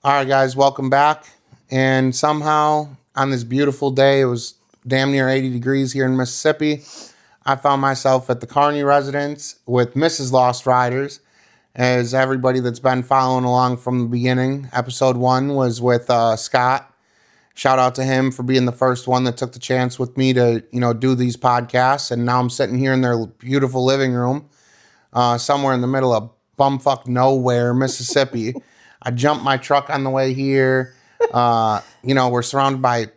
All right, guys, welcome back. And somehow on this beautiful day, it was damn near 80 degrees here in Mississippi. I found myself at the Kearney residence with Mrs. Lost Riders. As everybody that's been following along from the beginning, episode 1 was with Scott. Shout out to him for being the first one that took the chance with me to, do these podcasts. And now I'm sitting here in their beautiful living room, somewhere in the middle of bumfuck nowhere, Mississippi. I jumped my truck on the way here. We're surrounded by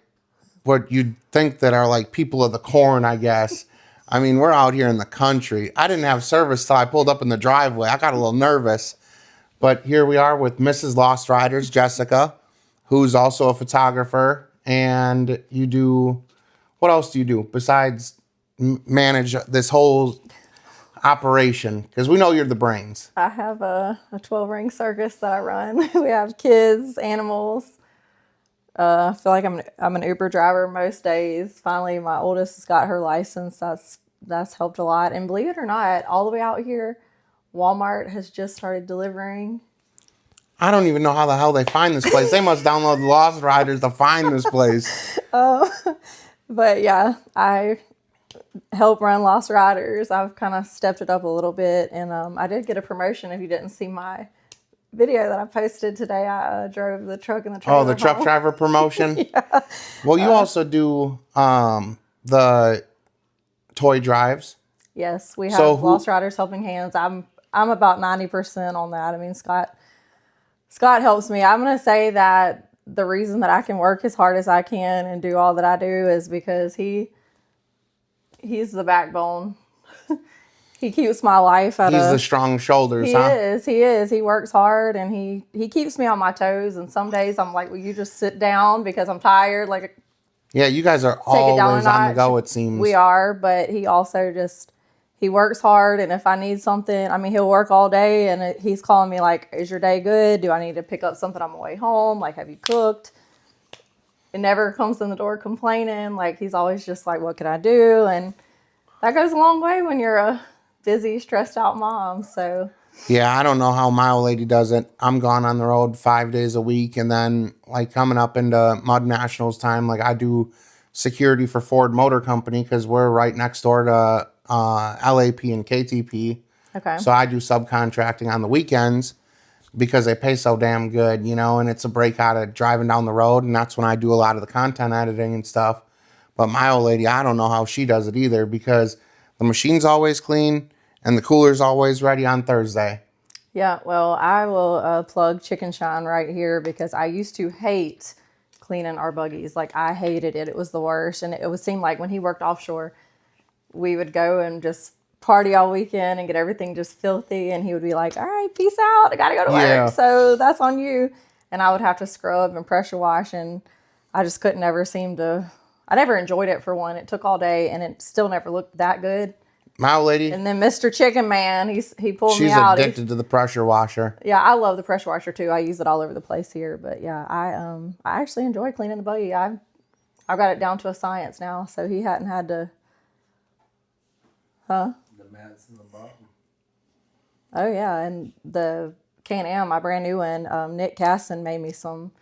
what you'd think that are like people of the corn, I guess. I mean, we're out here in the country. I didn't have service till I pulled up in the driveway. I got a little nervous. But here we are with Mrs. Lost Riders, Jessica, who's also a photographer. And what else do you do besides manage this whole operation? Because we know you're the brains. I have a 12-ring circus that I run. We have kids, animals. I feel like I'm an Uber driver most days. Finally, my oldest has got her license. That's helped a lot. And believe it or not, all the way out here, Walmart has just started delivering. I don't even know how the hell they find this place. They must download Lost Riders to find this place. But yeah, I help run Lost Riders. I've kind of stepped it up a little bit, and I did get a promotion. If you didn't see my video that I posted today, I drove the truck and the trailer. Oh, the truck driver promotion? Yeah. Well, you also do the toy drives. Yes, we have Lost Riders Helping Hands. I'm about 90% on that. I mean, Scott helps me. I'm going to say that the reason that I can work as hard as I can and do all that I do is because he's the backbone. He keeps my life at He's the strong shoulders, huh? He is. He works hard, and he keeps me on my toes. And some days I'm like, will you just sit down because I'm tired? Like, yeah, you guys are always on the go, it seems. We are, but he also he works hard. And if I need something, I mean, he'll work all day, and he's calling me like, is your day good? Do I need to pick up something on my way home? Like, have you cooked? It never comes in the door complaining. Like, he's always just like, what can I do? And that goes a long way when you're a busy, stressed out mom. So yeah, I don't know how my old lady does it. I'm gone on the road 5 days a week, and then like coming up into Mud Nationals time, like I do security for Ford Motor Company because we're right next door to LAP and KTP. okay. So I do subcontracting on the weekends because they pay so damn good, and it's a break out of driving down the road, and that's when I do a lot of the content editing and stuff. But my old lady, I don't know how she does it either because the machine's always clean and the cooler's always ready on Thursday. Yeah, well, I will plug Chicken Shine right here because I used to hate cleaning our buggies. Like, I hated it. It was the worst. And it would seem like when he worked offshore, we would go and just party all weekend and get everything just filthy. And he would be like, all right, peace out. I got to go to work. So that's on you. And I would have to scrub and pressure wash. And I just couldn't ever I never enjoyed it for one. It took all day and it still never looked that good. My old lady. And then Mr. Chicken Man, he pulled me out. She's addicted to the pressure washer. Yeah, I love the pressure washer too. I use it all over the place here. But yeah, I actually enjoy cleaning the buggy. I've got it down to a science now, so he hadn't had to. Huh? The mats in the bottom. Oh yeah, and the Can-Am, my brand new one. Nick Casson made me some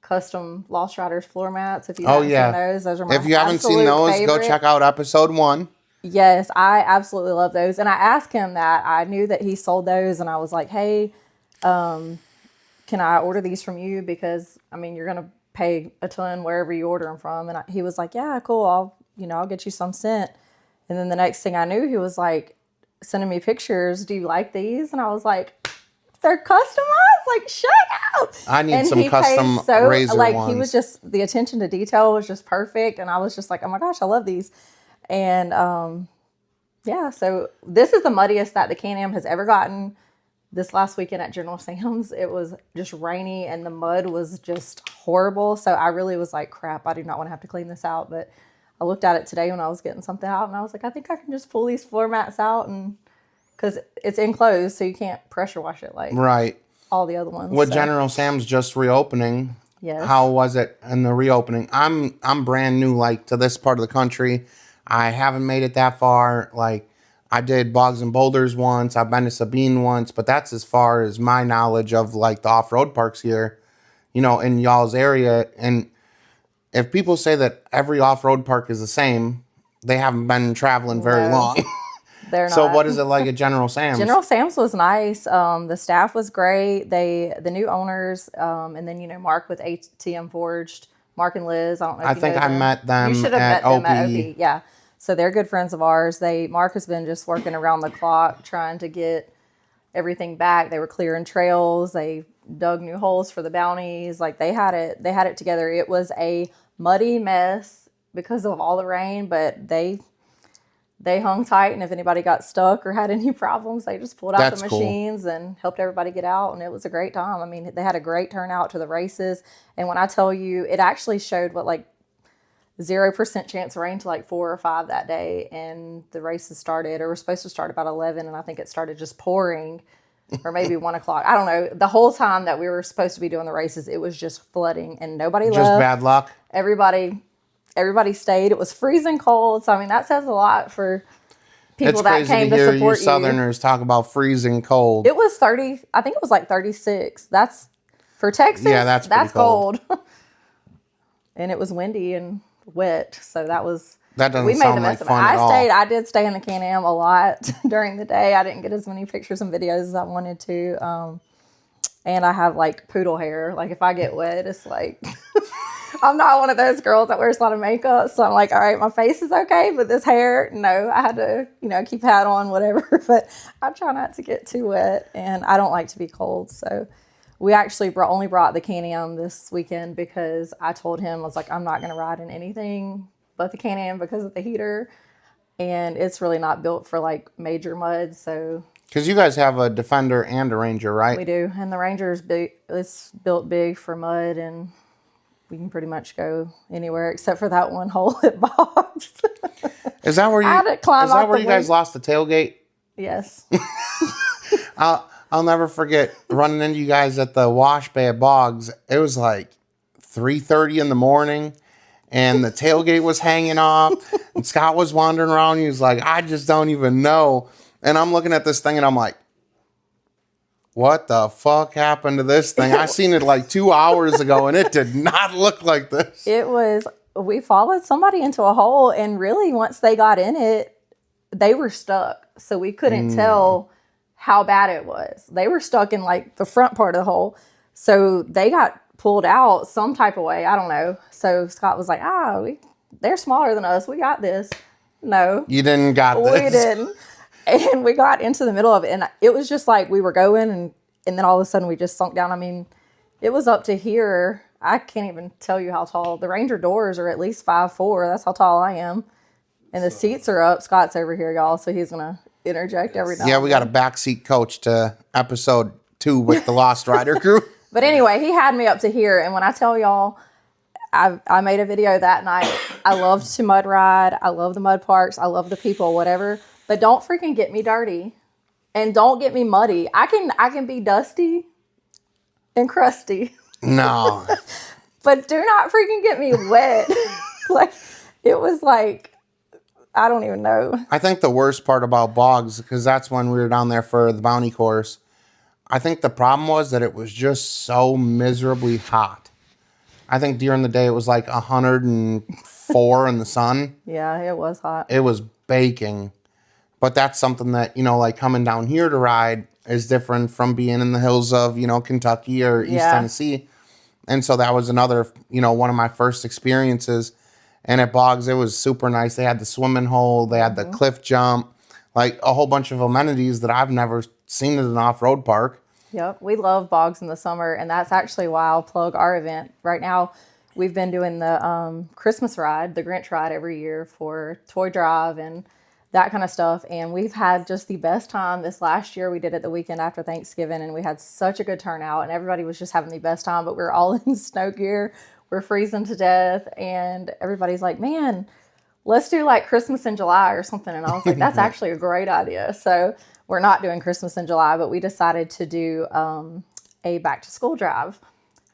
custom Lost Riders floor mats. If you haven't seen those are my If you haven't seen those, favorite. go check out episode 1. Yes, I absolutely love those. And I asked him that. I knew that he sold those, and I was like, hey, can I order these from you? Because, I mean, you're going to pay a ton wherever you order them from. And he was like, yeah, cool. I'll get you some sent. And then the next thing I knew, he was like sending me pictures. Do you like these? And I was like, they're customized? Like, shut up. I need some custom razor ones. He was just, the attention to detail was just perfect. And I was just like, oh my gosh, I love these. And yeah, so this is the muddiest that the Can-Am has ever gotten. This last weekend at General Sam's, it was just rainy and the mud was just horrible. So I really was like, crap, I do not want to have to clean this out. But I looked at it today when I was getting something out, and I was like, I think I can just pull these floor mats out, and because it's enclosed, so you can't pressure wash it like all the other ones. With General Sam's just reopening, yes. How was it in the reopening? I'm brand new, like, to this part of the country. I haven't made it that far. Like, I did Bogs and Boulders once. I've been to Sabine once, but that's as far as my knowledge of, like, the off-road parks here. in y'all's area. And if people say that every off-road park is the same, they haven't been traveling very No. long. They're So not. what is it like at General Sam's? General Sam's was nice. The staff was great. The new owners, and then Mark with ATM Forged, Mark and Liz. I don't know if I you think know I them. met them You should have at met them at OP. OP. Yeah. So they're good friends of ours. Mark has been just working around the clock trying to get everything back. They were clearing trails. They dug new holes for the bounties. Like they had it together. It was a muddy mess because of all the rain, but they hung tight, and if anybody got stuck or had any problems, they just pulled out That's the cool. machines and helped everybody get out, and it was a great time. I mean, they had a great turnout to the races, and when I tell you, it actually showed what, like, 0% chance of rain to like 4 or 5 that day, and the races started, or were supposed to start about 11, and I think it started just pouring, or maybe 1 o'clock. I don't know. The whole time that we were supposed to be doing the races, it was just flooding, and nobody Just left. bad luck. Everybody stayed. It was freezing cold. So, I mean, that says a lot for people It's that crazy came to to hear you support you. Southerners talk about freezing cold. It was 30. I think it was like 36. That's for Texas. Yeah, that's pretty cold. And it was windy and wet. So that doesn't we made sound the like best of it. fun at all. I did stay in the Can-Am a lot during the day. I didn't get as many pictures and videos as I wanted to. And I have like poodle hair. Like if I get wet, it's like I'm not one of those girls that wears a lot of makeup. So I'm like, all right, my face is okay, but this hair, no, I had to, keep a hat on, whatever. But I try not to get too wet, and I don't like to be cold. So we actually only brought the Can-Am this weekend because I told him, I was like, I'm not going to ride in anything but the Can-Am because of the heater. And it's really not built for like major mud. So Because you guys have a Defender and a Ranger, right? we do. And the Ranger's big. It's built big for mud, and we can pretty much go anywhere except for that one hole at Bob's. Is that where you? I had to climb Is that out where the you guys window. lost the tailgate? Yes. I'll never forget running into you guys at the wash bay at Boggs. It was like 3:30 in the morning, and the tailgate was hanging off. And Scott was wandering around. He was like, "I just don't even know." And I'm looking at this thing, and I'm like, what the fuck happened to this thing? I seen it like 2 hours ago, and it did not look like this. We followed somebody into a hole, and really once they got in it, they were stuck. So we couldn't tell how bad it was. They were stuck in like the front part of the hole. So they got pulled out some type of way. I don't know. So Scott was like, they're smaller than us. We got this. No. You didn't got this. We didn't. And we got into the middle of it, and it was just like we were going, and then all of a sudden we just sunk down. I mean, it was up to here. I can't even tell you how tall. The Ranger doors are at least 5'4". That's how tall I am. And the seats are up. Scott's over here, y'all, so he's going to interject every now and then. Yeah, we got a backseat coach to episode 2 with the Lost Rider crew. But anyway, he had me up to here, and when I tell y'all, I made a video that night. I loved to mud ride. I love the mud parks. I love the people, whatever. But don't freaking get me dirty, and don't get me muddy. I can be dusty and crusty. No. But do not freaking get me wet. Like, it was like, I don't even know. I think the worst part about Boggs, because that's when we were down there for the bounty course, I think the problem was that it was just so miserably hot. I think during the day it was like 104 in the sun. Yeah, it was hot. It was baking. But that's something that, like coming down here to ride is different from being in the hills of, Kentucky or East Tennessee. And so that was another, one of my first experiences. And at Boggs, it was super nice. They had the swimming hole. They had the cliff jump. Like a whole bunch of amenities that I've never seen at an off-road park. Yep. We love Boggs in the summer. And that's actually why I'll plug our event. Right now, we've been doing the Christmas ride, the Grinch ride every year for Toy Drive and that kind of stuff. And we've had just the best time. This last year, we did it the weekend after Thanksgiving, and we had such a good turnout, and everybody was just having the best time, but we were all in snow gear. We're freezing to death, and everybody's like, man, let's do like Christmas in July or something. And I was like, that's actually a great idea. So we're not doing Christmas in July, but we decided to do a back to school drive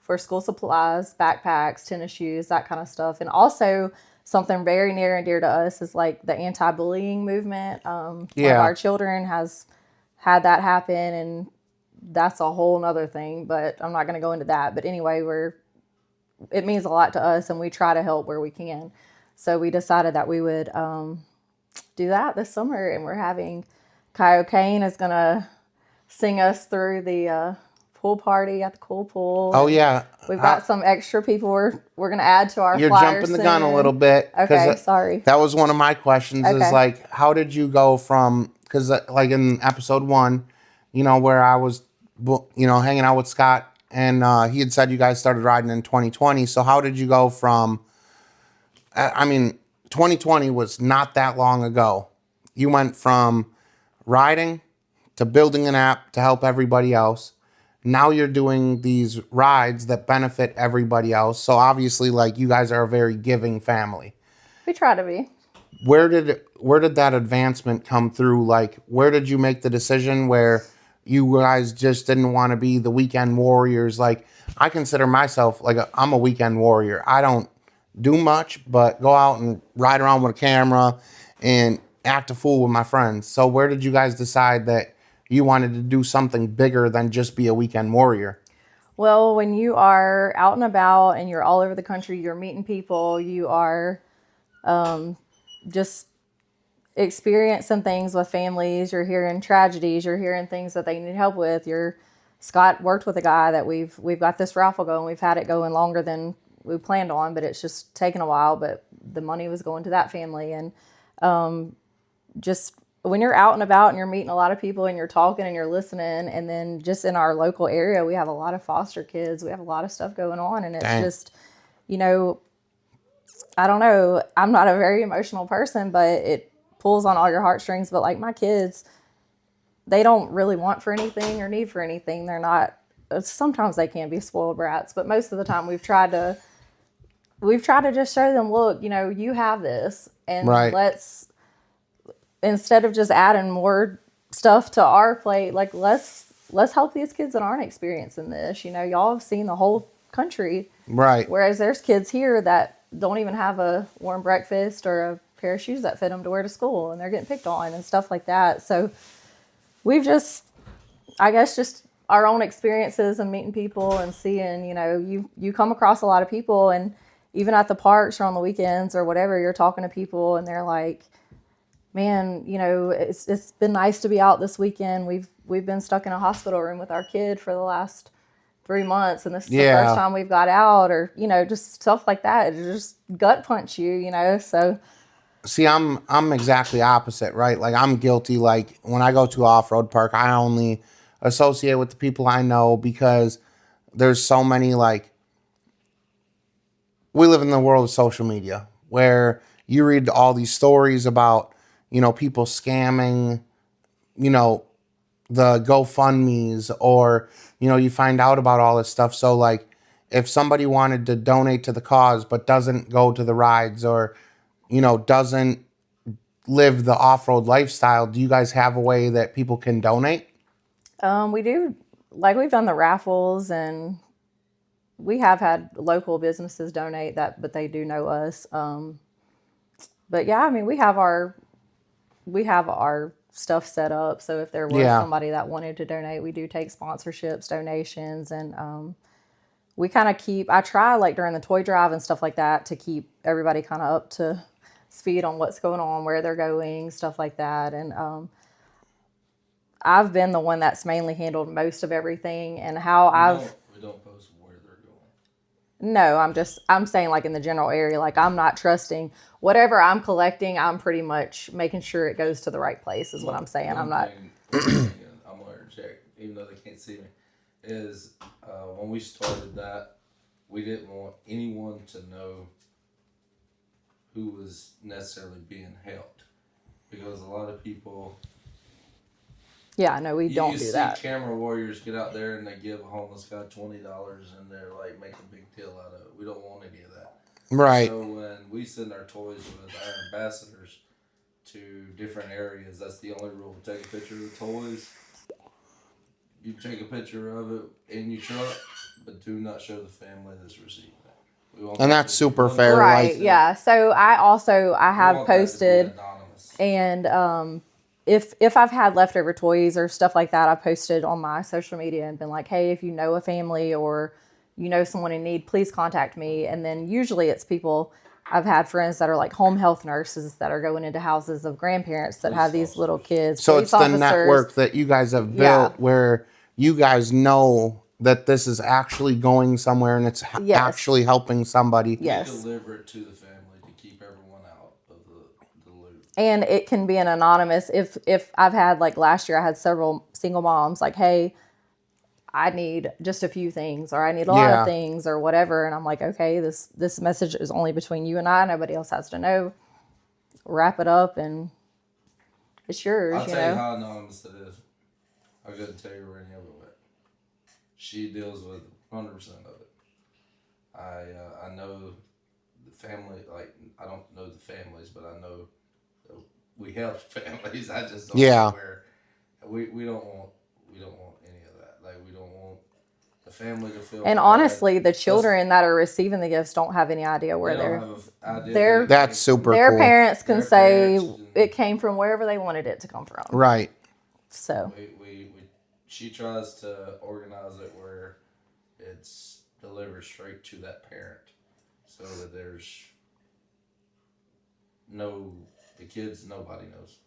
for school supplies, backpacks, tennis shoes, that kind of stuff. And also something very near and dear to us is like the anti-bullying movement. One of our children has had that happen, and that's a whole nother thing, but I'm not going to go into that. But anyway, it means a lot to us, and we try to help where we can. So we decided that we would do that this summer, and we're having Kyle Kane is going to sing us through the pool party at the cool pool. Oh yeah, we've got some extra people we're going to add to our you're flyers jumping the gun a little bit. Okay, sorry. That was one of my questions. Okay. Is like, how did you go from? Because like in episode 1, you know, where I was, you know, hanging out with Scott, and he had said you guys started riding in 2020. So how did you go from? I mean, 2020 was not that long ago. You went from riding to building an app to help everybody else. Now you're doing these rides that benefit everybody else. So obviously, like, you guys are a very giving family. We try to be. Where did that advancement come through? Like, where did you make the decision where you guys just didn't want to be the weekend warriors? Like, I consider myself like I'm a weekend warrior. I don't do much, but go out and ride around with a camera and act a fool with my friends. So where did you guys decide that you wanted to do something bigger than just be a weekend warrior? Well, when you are out and about and you're all over the country, you're meeting people, you are just experiencing things with families, you're hearing tragedies, you're hearing things that they need help with. Scott worked with a guy that we've got this raffle going. We've had it going longer than we planned on, but it's just taken a while, but the money was going to that family. And just when you're out and about and you're meeting a lot of people and you're talking and you're listening, and then just in our local area, we have a lot of foster kids. We have a lot of stuff going on, and it's just, you know, I don't know. I'm not a very emotional person, but it pulls on all your heartstrings. But like my kids, they don't really want for anything or need for anything. They're not, sometimes they can be spoiled brats, but most of the time we've tried to just show them, look, you know, you have this, and let's, instead of just adding more stuff to our plate, like let's help these kids that aren't experiencing this. You know, y'all have seen the whole country. Right. Whereas there's kids here that don't even have a warm breakfast or a pair of shoes that fit them to wear to school, and they're getting picked on and stuff like that. So we've just, I guess, just our own experiences and meeting people and seeing, you know, you come across a lot of people, and even at the parks or on the weekends or whatever, you're talking to people and they're like, man, you know, it's been nice to be out this weekend. We've been stuck in a hospital room with our kid for the last 3 months, and this is the first time we've got out, or, you know, just stuff like that. It just gut punch you, you know. So see, I'm exactly opposite, right? Like, I'm guilty. Like, when I go to an off-road park, I only associate with the people I know, because there's so many, like, we live in the world of social media where you read all these stories about, you know, people scamming, you know, the GoFundMes, or, you know, you find out about all this stuff. So, like, if somebody wanted to donate to the cause but doesn't go to the rides, or, you know, doesn't live the off-road lifestyle, do you guys have a way that people can donate? We do, like, we've done the raffles, and we have had local businesses donate that, but they do know us. But yeah, I mean, we have our stuff set up. So if there was somebody that wanted to donate, we do take sponsorships, donations, and we kind of I try, like, during the toy drive and stuff like that, to keep everybody kind of up to speed on what's going on, where they're going, stuff like that. And I've been the one that's mainly handled most of everything, and We don't post where they're going. No, I'm saying, like, in the general area, like, I'm not trusting whatever I'm collecting. I'm pretty much making sure it goes to the right place is what I'm saying. I'm not. I'm going to interject, even though they can't see me, is when we started that, we didn't want anyone to know who was necessarily being helped. Because a lot of people... Yeah, no, we don't do that. You see camera warriors get out there and they give a homeless guy $20 and they're like making a big deal out of it. We don't want any of that. Right. So when we send our toys with our ambassadors to different areas, that's the only rule. Take a picture of the toys. You take a picture of it in your truck, but do not show the family that's receiving it. And that's super fair. Right, yeah. So I have posted, and if I've had leftover toys or stuff like that, I posted on my social media and been like, hey, if you know a family or you know someone in need, please contact me. And then usually it's people, I've had friends that are like home health nurses that are going into houses of grandparents that have these little kids. So police it's the officers. network that you guys have built where you guys know that this is actually going somewhere and it's actually helping somebody. Yes. We deliver it to the family to keep everyone out of the loop. And it can be an anonymous. If I've had, like last year, I had several single moms like, hey, I need just a few things, or I need a lot of things, or whatever. And I'm like, okay, this message is only between you and I. Nobody else has to know. Wrap it up, and it's yours. I'll tell you how anonymous it is. I couldn't tell you where any of it went. She deals with 100% of it. I know the family. Like, I don't know the families, but I know that we help families. I just don't know where. We don't want any of that. Like, we don't want the family to feel. And bad. honestly, the children that are receiving the gifts don't have any idea where they're. That's super Their cool. parents can say it came from wherever they wanted it to come from. Right. So she tries to organize it where it's delivered straight to that parent, so that there's the kids, nobody knows.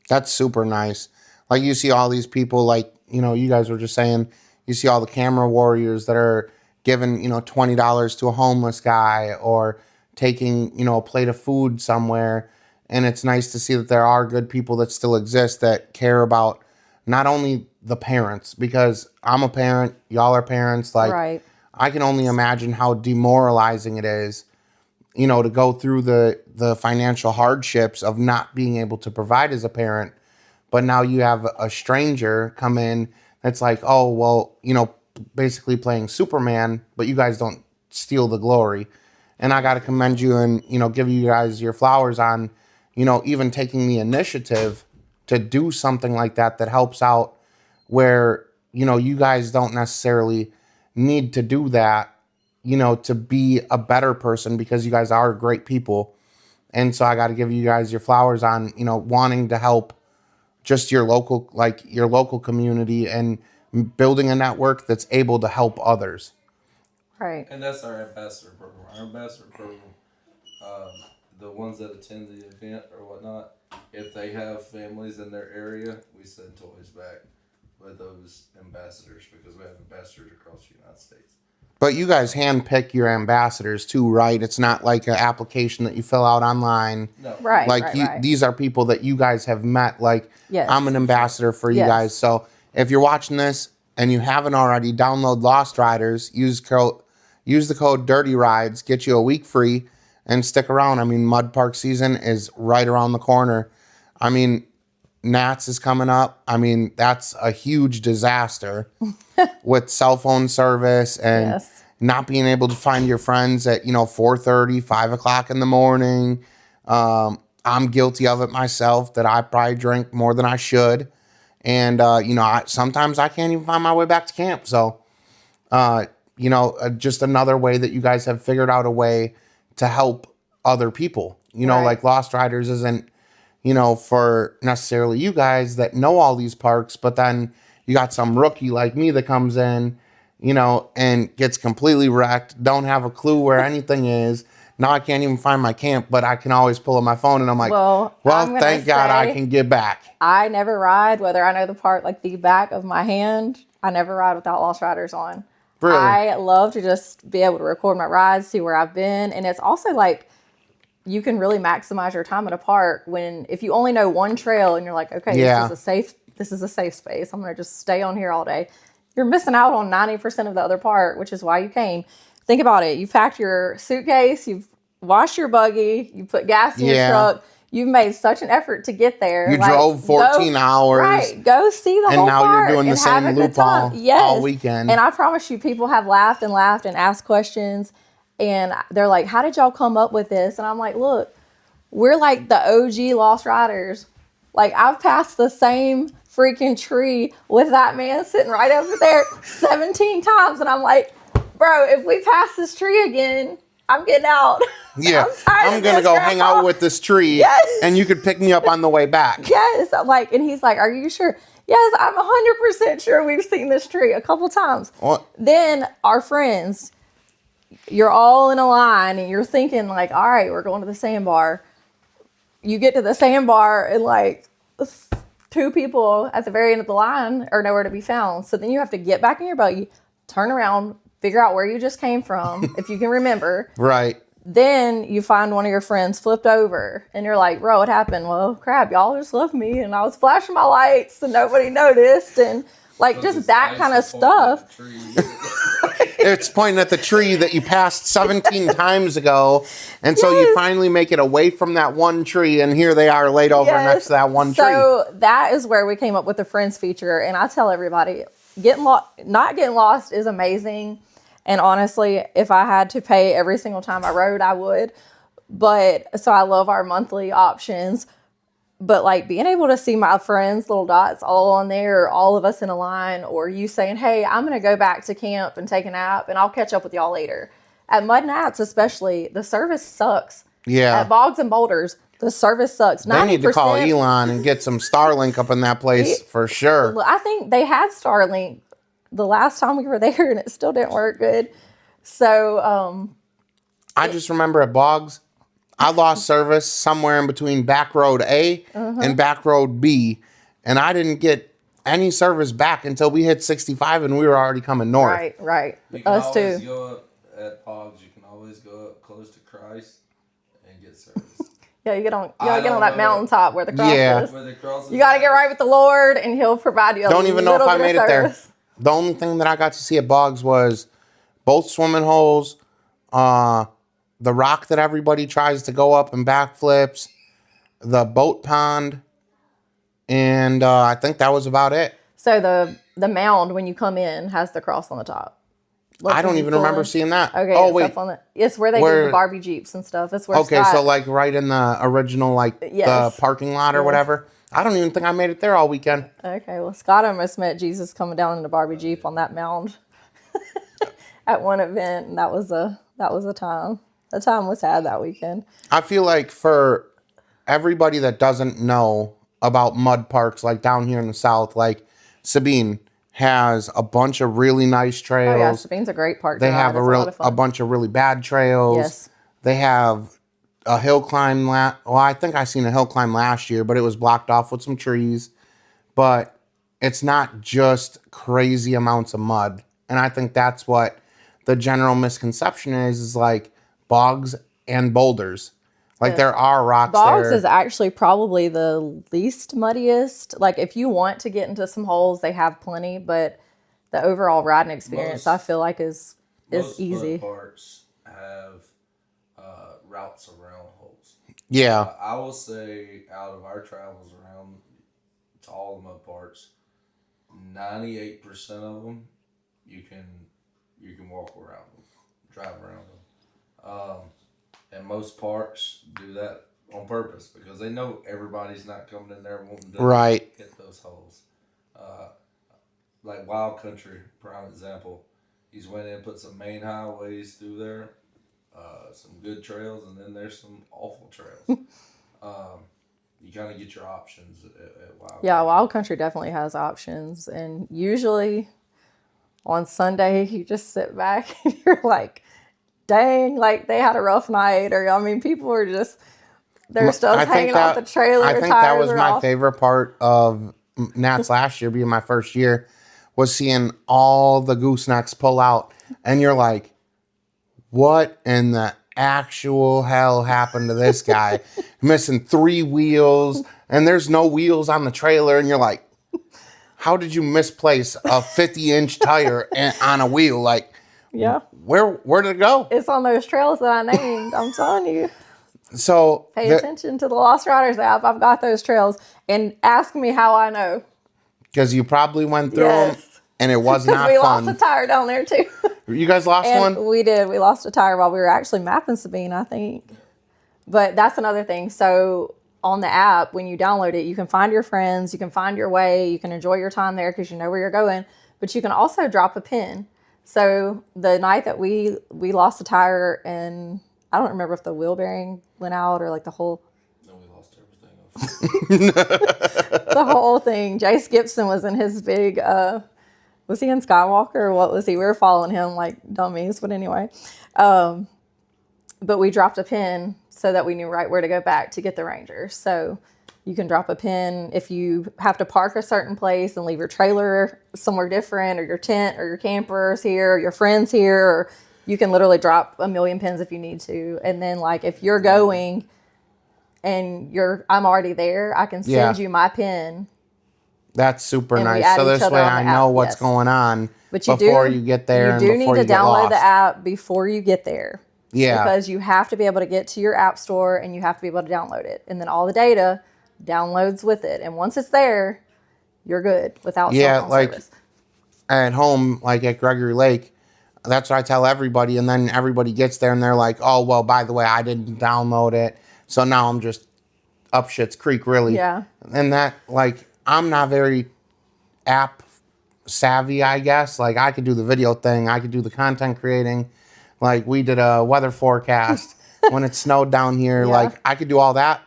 That's super nice. Like, you see all these people, like, you guys were just saying, you see all the camera warriors that are giving, $20 to a homeless guy, or taking, a plate of food somewhere. And it's nice to see that there are good people that still exist that care about not only the parents, because I'm a parent, y'all are parents. Like, I can only imagine how demoralizing it is, to go through the financial hardships of not being able to provide as a parent. But now you have a stranger come in that's like, oh, well, basically playing Superman, but you guys don't steal the glory. And I got to commend you and, give you guys your flowers on, even taking the initiative to do something like that helps out where, you guys don't necessarily need to do that, to be a better person, because you guys are great people. And so I got to give you guys your flowers on, wanting to help just your local community and building a network that's able to help others. Right. And that's our ambassador program. Our ambassador program, the ones that attend the event or whatnot, if they have families in their area, we send toys back with those ambassadors, because we have ambassadors across the United States. But you guys handpick your ambassadors too, right? It's not like an application that you fill out online. No. Right. Like, these are people that you guys have met. Like, I'm an ambassador for you guys. So if you're watching this and you haven't already, download Lost Riders, use the code Dirty Rides, get you a week free, and stick around. I mean, Mud Park season is right around the corner. I mean, Nats is coming up. I mean, that's a huge disaster with cell phone service and not being able to find your friends at, 4:30, 5 o'clock in the morning. I'm guilty of it myself, that I probably drink more than I should. And, sometimes I can't even find my way back to camp. So, just another way that you guys have figured out a way to help other people. Like Lost Riders isn't, for necessarily you guys that know all these parks, but then you got some rookie like me that comes in, and gets completely wrecked, don't have a clue where anything is. Now I can't even find my camp, but I can always pull up my phone and I'm like, well thank God I can get back. I never ride, whether I know the park like the back of my hand, I never ride without Lost Riders on. Really? I love to just be able to record my rides, see where I've been. And it's also like, you can really maximize your time at a park if you only know one trail and you're like, okay, this is a safe space. I'm going to just stay on here all day. You're missing out on 90% of the other part, which is why you came. Think about it. You packed your suitcase, you've washed your buggy, you put gas in your truck. You've made such an effort to get there. You drove 14 hours. Right. Go see the whole park. And now you're doing the same loop all weekend. And I promise you, people have laughed and asked questions. And they're like, how did y'all come up with this? And I'm like, look, we're like the OG Lost Riders. Like, I've passed the same freaking tree with that man sitting right over there 17 times. And I'm like, bro, if we pass this tree again, I'm getting out. Yeah, tired I'm of gonna this, go Grandpa. hang out with this tree, Yes. and you could pick me up on the way back. Yes. Like, and he's like, are you sure? Yes, I'm 100% sure we've seen this tree a couple times. What? Then our friends, you're all in a line and you're thinking like, all right, we're going to the sandbar. You get to the sandbar and like 2 people at the very end of the line are nowhere to be found. So then you have to get back in your buggy, turn around, figure out where you just came from, if you can remember. Right. Then you find one of your friends flipped over and you're like, bro, what happened? Well, crap, y'all just left me and I was flashing my lights and nobody noticed. And like just that kind of stuff. It's pointing at the tree that you passed 17 times ago. And so you finally make it away from that one tree. And here they are laid over next to that one tree. So that is where we came up with the friends feature. And I tell everybody, not getting lost is amazing. And honestly, if I had to pay every single time I rode, I would. But so I love our monthly options. But like being able to see my friends' little dots all on there, or all of us in a line, or you saying, hey, I'm going to go back to camp and take a nap and I'll catch up with y'all later. At Mud Nats especially, the service sucks. Yeah. At Bogs and Boulders, the service sucks. 90%, They need to call Elon and get some Starlink up in that place for sure. I think they had Starlink the last time we were there and it still didn't work good. So I just remember at Boggs, I lost service somewhere in between back road A and back road B, and I didn't get any service back until we hit 65 and we were already coming north. Right. You can Us always too. go up at Pogs. You can always go up close to Christ and get service. Yeah, you gotta I get on don't that know. mountaintop where the cross Yeah. is. Where the cross is You gotta at. get right with the Lord and he'll provide you a Don't even know if little I bit made of it there. service. The only thing that I got to see at Boggs was both swimming holes, the rock that everybody tries to go up and backflips, the boat pond, and I think that was about it. So the mound when you come in has the cross on the top. I don't even remember seeing that. Okay, Oh, it's wait. up on it's where they do the Barbie Jeeps and stuff. It's where Okay, Scott, so like right in the original, like Yes. the parking lot or Yes. whatever. I don't even think I made it there all weekend. Okay, well Scott almost met Jesus coming down in the Barbie Jeep on that mound at one event, and that was a time. The time was had that weekend. I feel like for everybody that doesn't know about mud parks, like down here in the South, like Sabine has a bunch of really nice trails. Oh yeah, Sabine's a great park. They to have ride. It's lot of a fun. bunch of really bad trails. Yes. They have a hill climb. Well, I think I seen a hill climb last year, but it was blocked off with some trees. But it's not just crazy amounts of mud. And I think that's what the general misconception is like bogs and boulders. Like Yes. there are rocks Bogs there. is actually probably the least muddiest. Like if you want to get into some holes, they have plenty, but the overall riding experience I feel like is Most easy. mud parks have routes around holes. Yeah. I will say, out of our travels around to all the mud parks, 98% of them you can walk around them, drive around them. And most parks do that on purpose because they know everybody's not coming in there wanting to Right. hit those holes. Like Wild Country, prime example. He's went in and put some main highways through there, some good trails, and then there's some awful trails. You kind of get your options at Wild Yeah, Country. Wild Country definitely has options, and usually on Sunday you just sit back and you're like, dang, like they had a rough night, or I mean, people were just they're still hanging off the trailer. I think that was my favorite part of Nats last year, being my first year, was seeing all the goosenecks pull out. And you're like, what in the actual hell happened to this guy? Missing 3 wheels, and there's no wheels on the trailer. And you're like, how did you misplace a 50-inch tire on a wheel? Like, Yeah, where did it go? it's on those trails that I named. I'm telling you. So Pay attention to the Lost Riders app. I've got those trails, and ask me how I know. because you probably went through them, Yes. and it was not We fun. lost a tire down there too. You guys lost And one? we did. We lost a tire while we were actually mapping Sabine, I think. But that's another thing. So on the app, when you download it, you can find your friends, you can find your way, you can enjoy your time there because you know where you're going. But you can also drop a pin. So the night that we lost the tire, and I don't remember if the wheel bearing went out or like the whole No, we lost everything. the whole thing. Jace Gibson was in his big was he in Skywalker or what was he? We were following him like dummies, but anyway. But we dropped a pin so that we knew right where to go back to get the Ranger. So you can drop a pin if you have to park a certain place and leave your trailer somewhere different, or your tent or your campers here, or your friends here, or you can literally drop a million pins if you need to. And then like if you're going and I'm already there, I can send you my pin. That's super And we nice. add So each this other way on I the know app, what's yes. going on But you before you get there and you do before need you to get download lost. the app before you get there. Yeah. Because you have to be able to get to your app store and you have to be able to download it. And then all the data downloads with it. And once it's there, you're good without cell phone like service. at home, like at Gregory Lake, that's what I tell everybody. And then everybody gets there and they're like, oh, well, by the way, I didn't download it. So now I'm just up shit's creek, really. Yeah. And that, like, I'm not very app savvy, I guess. Like, I could do the video thing. I could do the content creating. Like, we did a weather forecast when it snowed down here. Yeah. Like, I could do all that.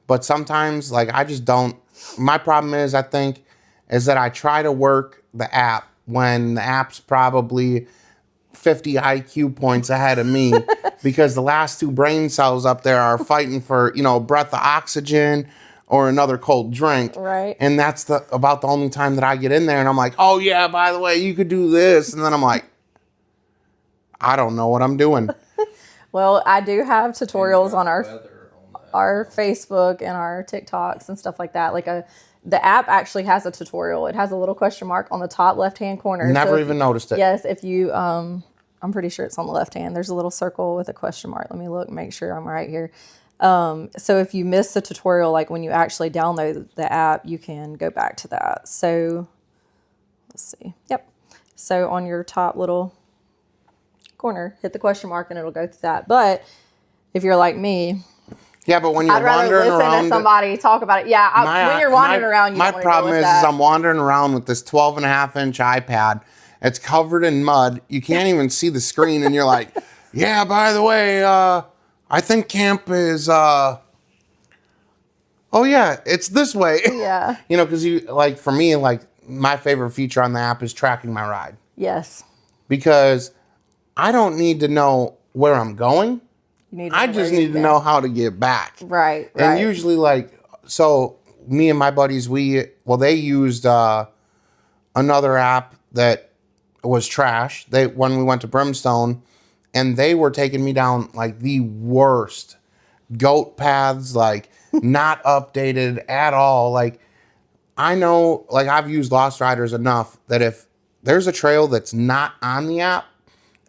But sometimes, like, I just don't. My problem is, I think, is that I try to work the app when the app's probably 50 IQ points ahead of me because the last two brain cells up there are fighting for, a breath of oxygen or another cold drink. Right. And that's about the only time that I get in there and I'm like, oh yeah, by the way, you could do this. And then I'm like, I don't know what I'm doing. Well, I do have tutorials on our Weather on that. Facebook and our TikToks and stuff like that. Like the app actually has a tutorial. It has a little question mark on the top left-hand corner. Never even noticed it. Yes, if you, I'm pretty sure it's on the left hand. There's a little circle with a question mark. Let me look, make sure I'm right here. So if you miss the tutorial, like when you actually download the app, you can go back to that. So let's see. Yep. So on your top little corner, hit the question mark and it'll go through that. But if you're like me, yeah, but when you're I'd rather wandering listen around, to somebody talk about it. Yeah, when you're wandering around, you my don't want to problem deal with is that. I'm wandering around with this 12.5-inch iPad. It's covered in mud. You can't even see the screen, and you're like, "Yeah, by the way, I think camp is. Oh yeah, it's this way." Yeah. Because for me, like my favorite feature on the app is tracking my ride Yes. because I don't need to know where I'm going. You need to I know just where need to know how to get back. Right. And usually, so me and my buddies, they used another app that was trash. When we went to Brimstone, and they were taking me down like the worst goat paths, like not updated at all. Like I know, like I've used Lost Riders enough that if there's a trail that's not on the app,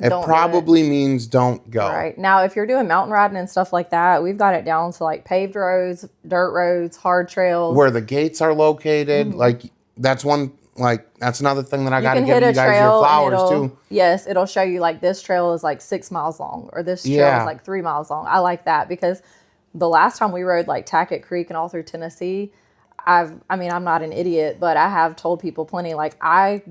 it probably means don't go. Right. Now, if you're doing mountain riding and stuff like that, we've got it down to like paved roads, dirt roads, hard trails. Where the gates are located. Mm-hmm. Like, that's another thing that I got to can give hit you a guys trail your flowers and too. Yes, it'll show you like this trail is like 6 miles long or this trail is like 3 miles long. I like that because the last time we rode like Tackett Creek and all through Tennessee, I'm not an idiot, but I have told people plenty. Like I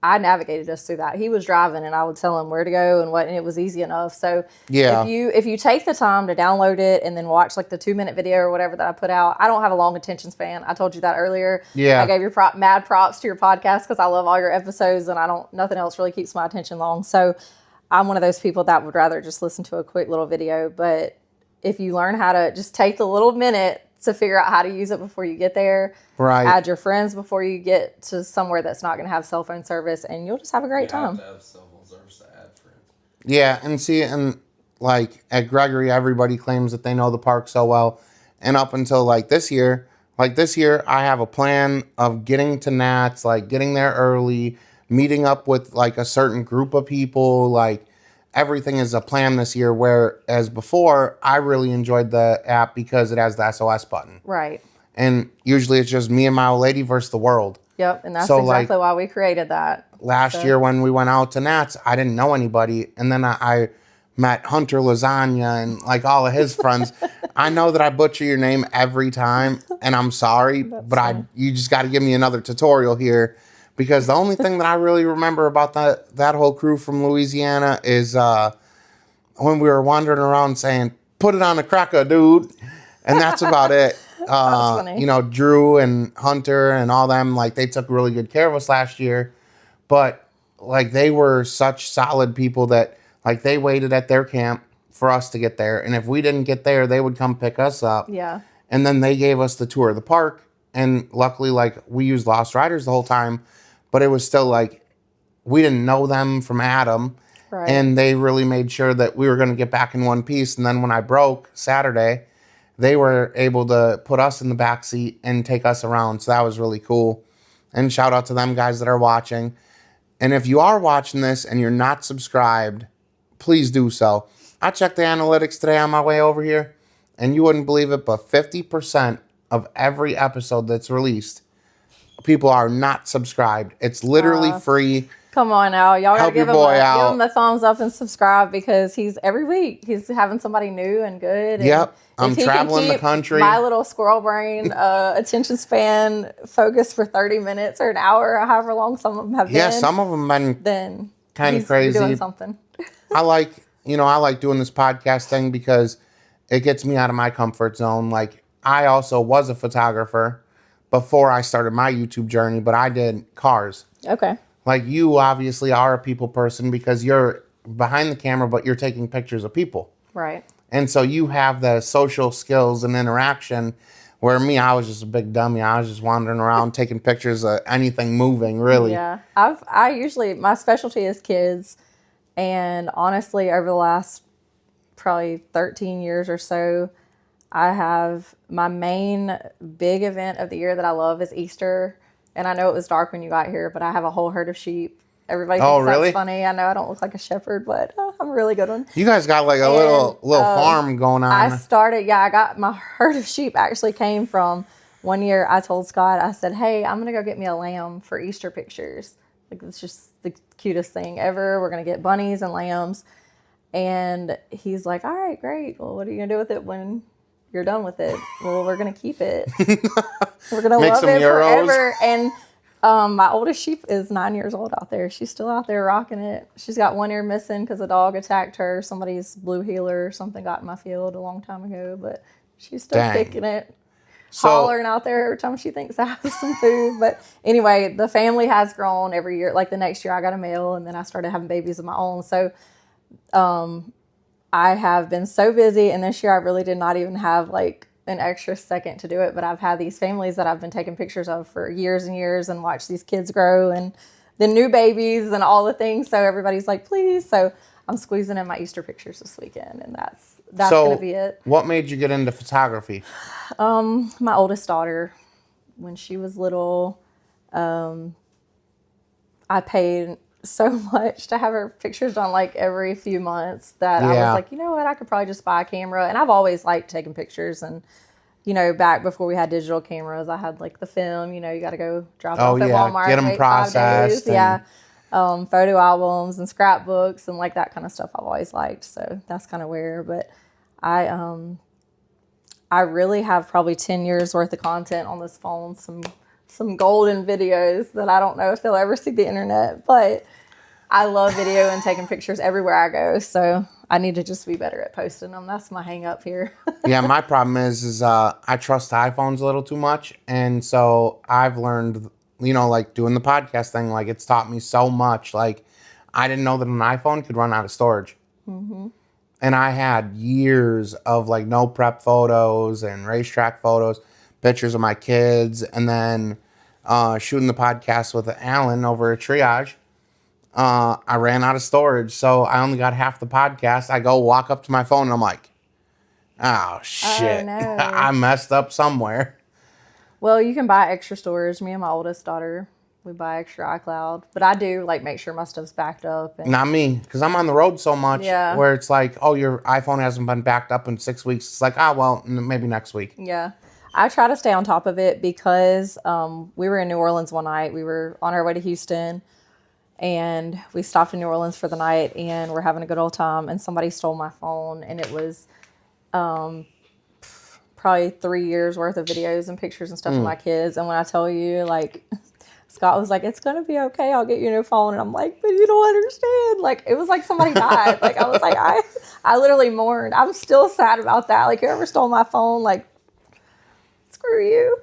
navigated us through that. He was driving, and I would tell him where to go and it was easy enough. So Yeah. if you take the time to download it and then watch like the 2-minute video or whatever that I put out, I don't have a long attention span. I told you that earlier. Yeah. I gave your mad props to your podcast because I love all your episodes, and nothing else really keeps my attention long. So I'm one of those people that would rather just listen to a quick little video. But if you learn how to just take the little minute to figure out how to use it before you get there. Right. Add your friends before you get to somewhere that's not going to have cell phone service, and you'll just have a great time. You have to have cell phone service to add friends. Yeah, and like at Gregory, everybody claims that they know the park so well. And up until this year, I have a plan of getting to Nats, like getting there early, meeting up with like a certain group of people, like everything is a plan this year, whereas before, I really enjoyed the app because it has the SOS button. Right. And usually it's just me and my old lady versus the world. Yep, and that's exactly why we created that. Last year when we went out to Nats, I didn't know anybody. And then I met Hunter Lasagna and like all of his friends. I know that I butcher your name every time, and I'm sorry, but you just got to give me another tutorial here. Because the only thing that I really remember about that whole crew from Louisiana is when we were wandering around saying, "Put it on the cracker, dude," and that's about it. That's funny. Drew and Hunter and all them, like, they took really good care of us last year, but like, they were such solid people that, like, they waited at their camp for us to get there, and if we didn't get there, they would come pick us up. Yeah. And then they gave us the tour of the park, and luckily, like, we used Lost Riders the whole time, but it was still like, we didn't know them from Adam. Right. And they really made sure that we were going to get back in one piece. And then when I broke Saturday, they were able to put us in the back seat and take us around. So that was really cool. And shout out to them guys that are watching. And if you are watching this and you're not subscribed, please do so. I checked the analytics today on my way over here, and you wouldn't believe it, but 50% of every episode that's released, people are not subscribed. It's literally free. Come on now. Y'all gotta Help give your him, boy out. give him the thumbs up and subscribe, because every week he's having somebody new and good. And Yep. I'm if he traveling can the keep country. My little squirrel brain attention span focused for 30 minutes or an hour, or however long some of them have been. Yeah, some of them been then kind of he's crazy. doing something. I like doing this podcast thing because it gets me out of my comfort zone. Like, I also was a photographer before I started my YouTube journey, but I did cars. Okay. Like, you obviously are a people person because you're behind the camera, but you're taking pictures of people. Right. And so you have the social skills and interaction, where me, I was just a big dummy. I was just wandering around taking pictures of anything moving, really. Yeah. I usually, my specialty is kids. And honestly, over the last probably 13 years or so, I have my main big event of the year that I love is Easter. And I know it was dark when you got here, but I have a whole herd of sheep. Everybody thinks really? that's funny. I know I don't look like a shepherd, but I'm a really good one. You guys got like a little farm going on. I got my herd of sheep actually came from one year. I told Scott, I said, "Hey, I'm going to go get me a lamb for Easter pictures. Like, it's just the cutest thing ever. We're going to get bunnies and lambs." And he's like, "All right, great. Well, what are you going to do with it when you're done with it?" "Well, we're going to keep it. We're going to love it forever." And my oldest sheep is 9 years old out there. She's still out there rocking it. She's got one ear missing because a dog attacked her. Somebody's blue heeler or something got in my field a long time ago, but she's still kicking it. Hollering out there every time she thinks I have some food. But anyway, the family has grown every year. Like, the next year I got a male, and then I started having babies of my own. So I have been so busy, and this year I really did not even have like an extra second to do it. But I've had these families that I've been taking pictures of for years and years, and watch these kids grow and the new babies and all the things. So everybody's like, "Please." So I'm squeezing in my Easter pictures this weekend, and that's going to be it. What made you get into photography? My oldest daughter, when she was little, I paid so much to have her pictures done like every few months that I was like, you know what, I could probably just buy a camera. And I've always liked taking pictures. And, back before we had digital cameras, I had like the film, you got to go drop it off at Walmart. Get them processed. 5 days. Yeah. Photo albums and scrapbooks and like that kind of stuff I've always liked. So that's kind of where, but I really have probably 10 years worth of content on this phone. Some golden videos that I don't know if they'll ever see the internet, but I love video and taking pictures everywhere I go. So I need to just be better at posting them. That's my hang up here. Yeah, my problem is I trust iPhones a little too much. And so I've learned, like doing the podcast thing, like it's taught me so much. Like, I didn't know that an iPhone could run out of storage. Mm-hmm. And I had years of like no prep photos and racetrack photos, pictures of my kids, and then shooting the podcast with Alan over at Triage. I ran out of storage, so I only got half the podcast. I go walk up to my phone and I'm like, oh shit, no. I messed up somewhere. Well, you can buy extra storage. Me and my oldest daughter, we buy extra iCloud, but I do like make sure my stuff's backed up. And not me, because I'm on the road so much. Yeah. Where it's like, oh, your iPhone hasn't been backed up in 6 weeks. It's like, well, maybe next week. Yeah. I try to stay on top of it because we were in New Orleans one night. We were on our way to Houston, and we stopped in New Orleans for the night, and we're having a good old time. And somebody stole my phone, and it was probably 3 years worth of videos and pictures and stuff of my kids. And when I tell you, like, Scott was like, it's going to be okay. I'll get you a new phone. And I'm like, but you don't understand. Like, it was like somebody died. Like, I was like, I literally mourned. I'm still sad about that. Like, whoever stole my phone, like, screw you.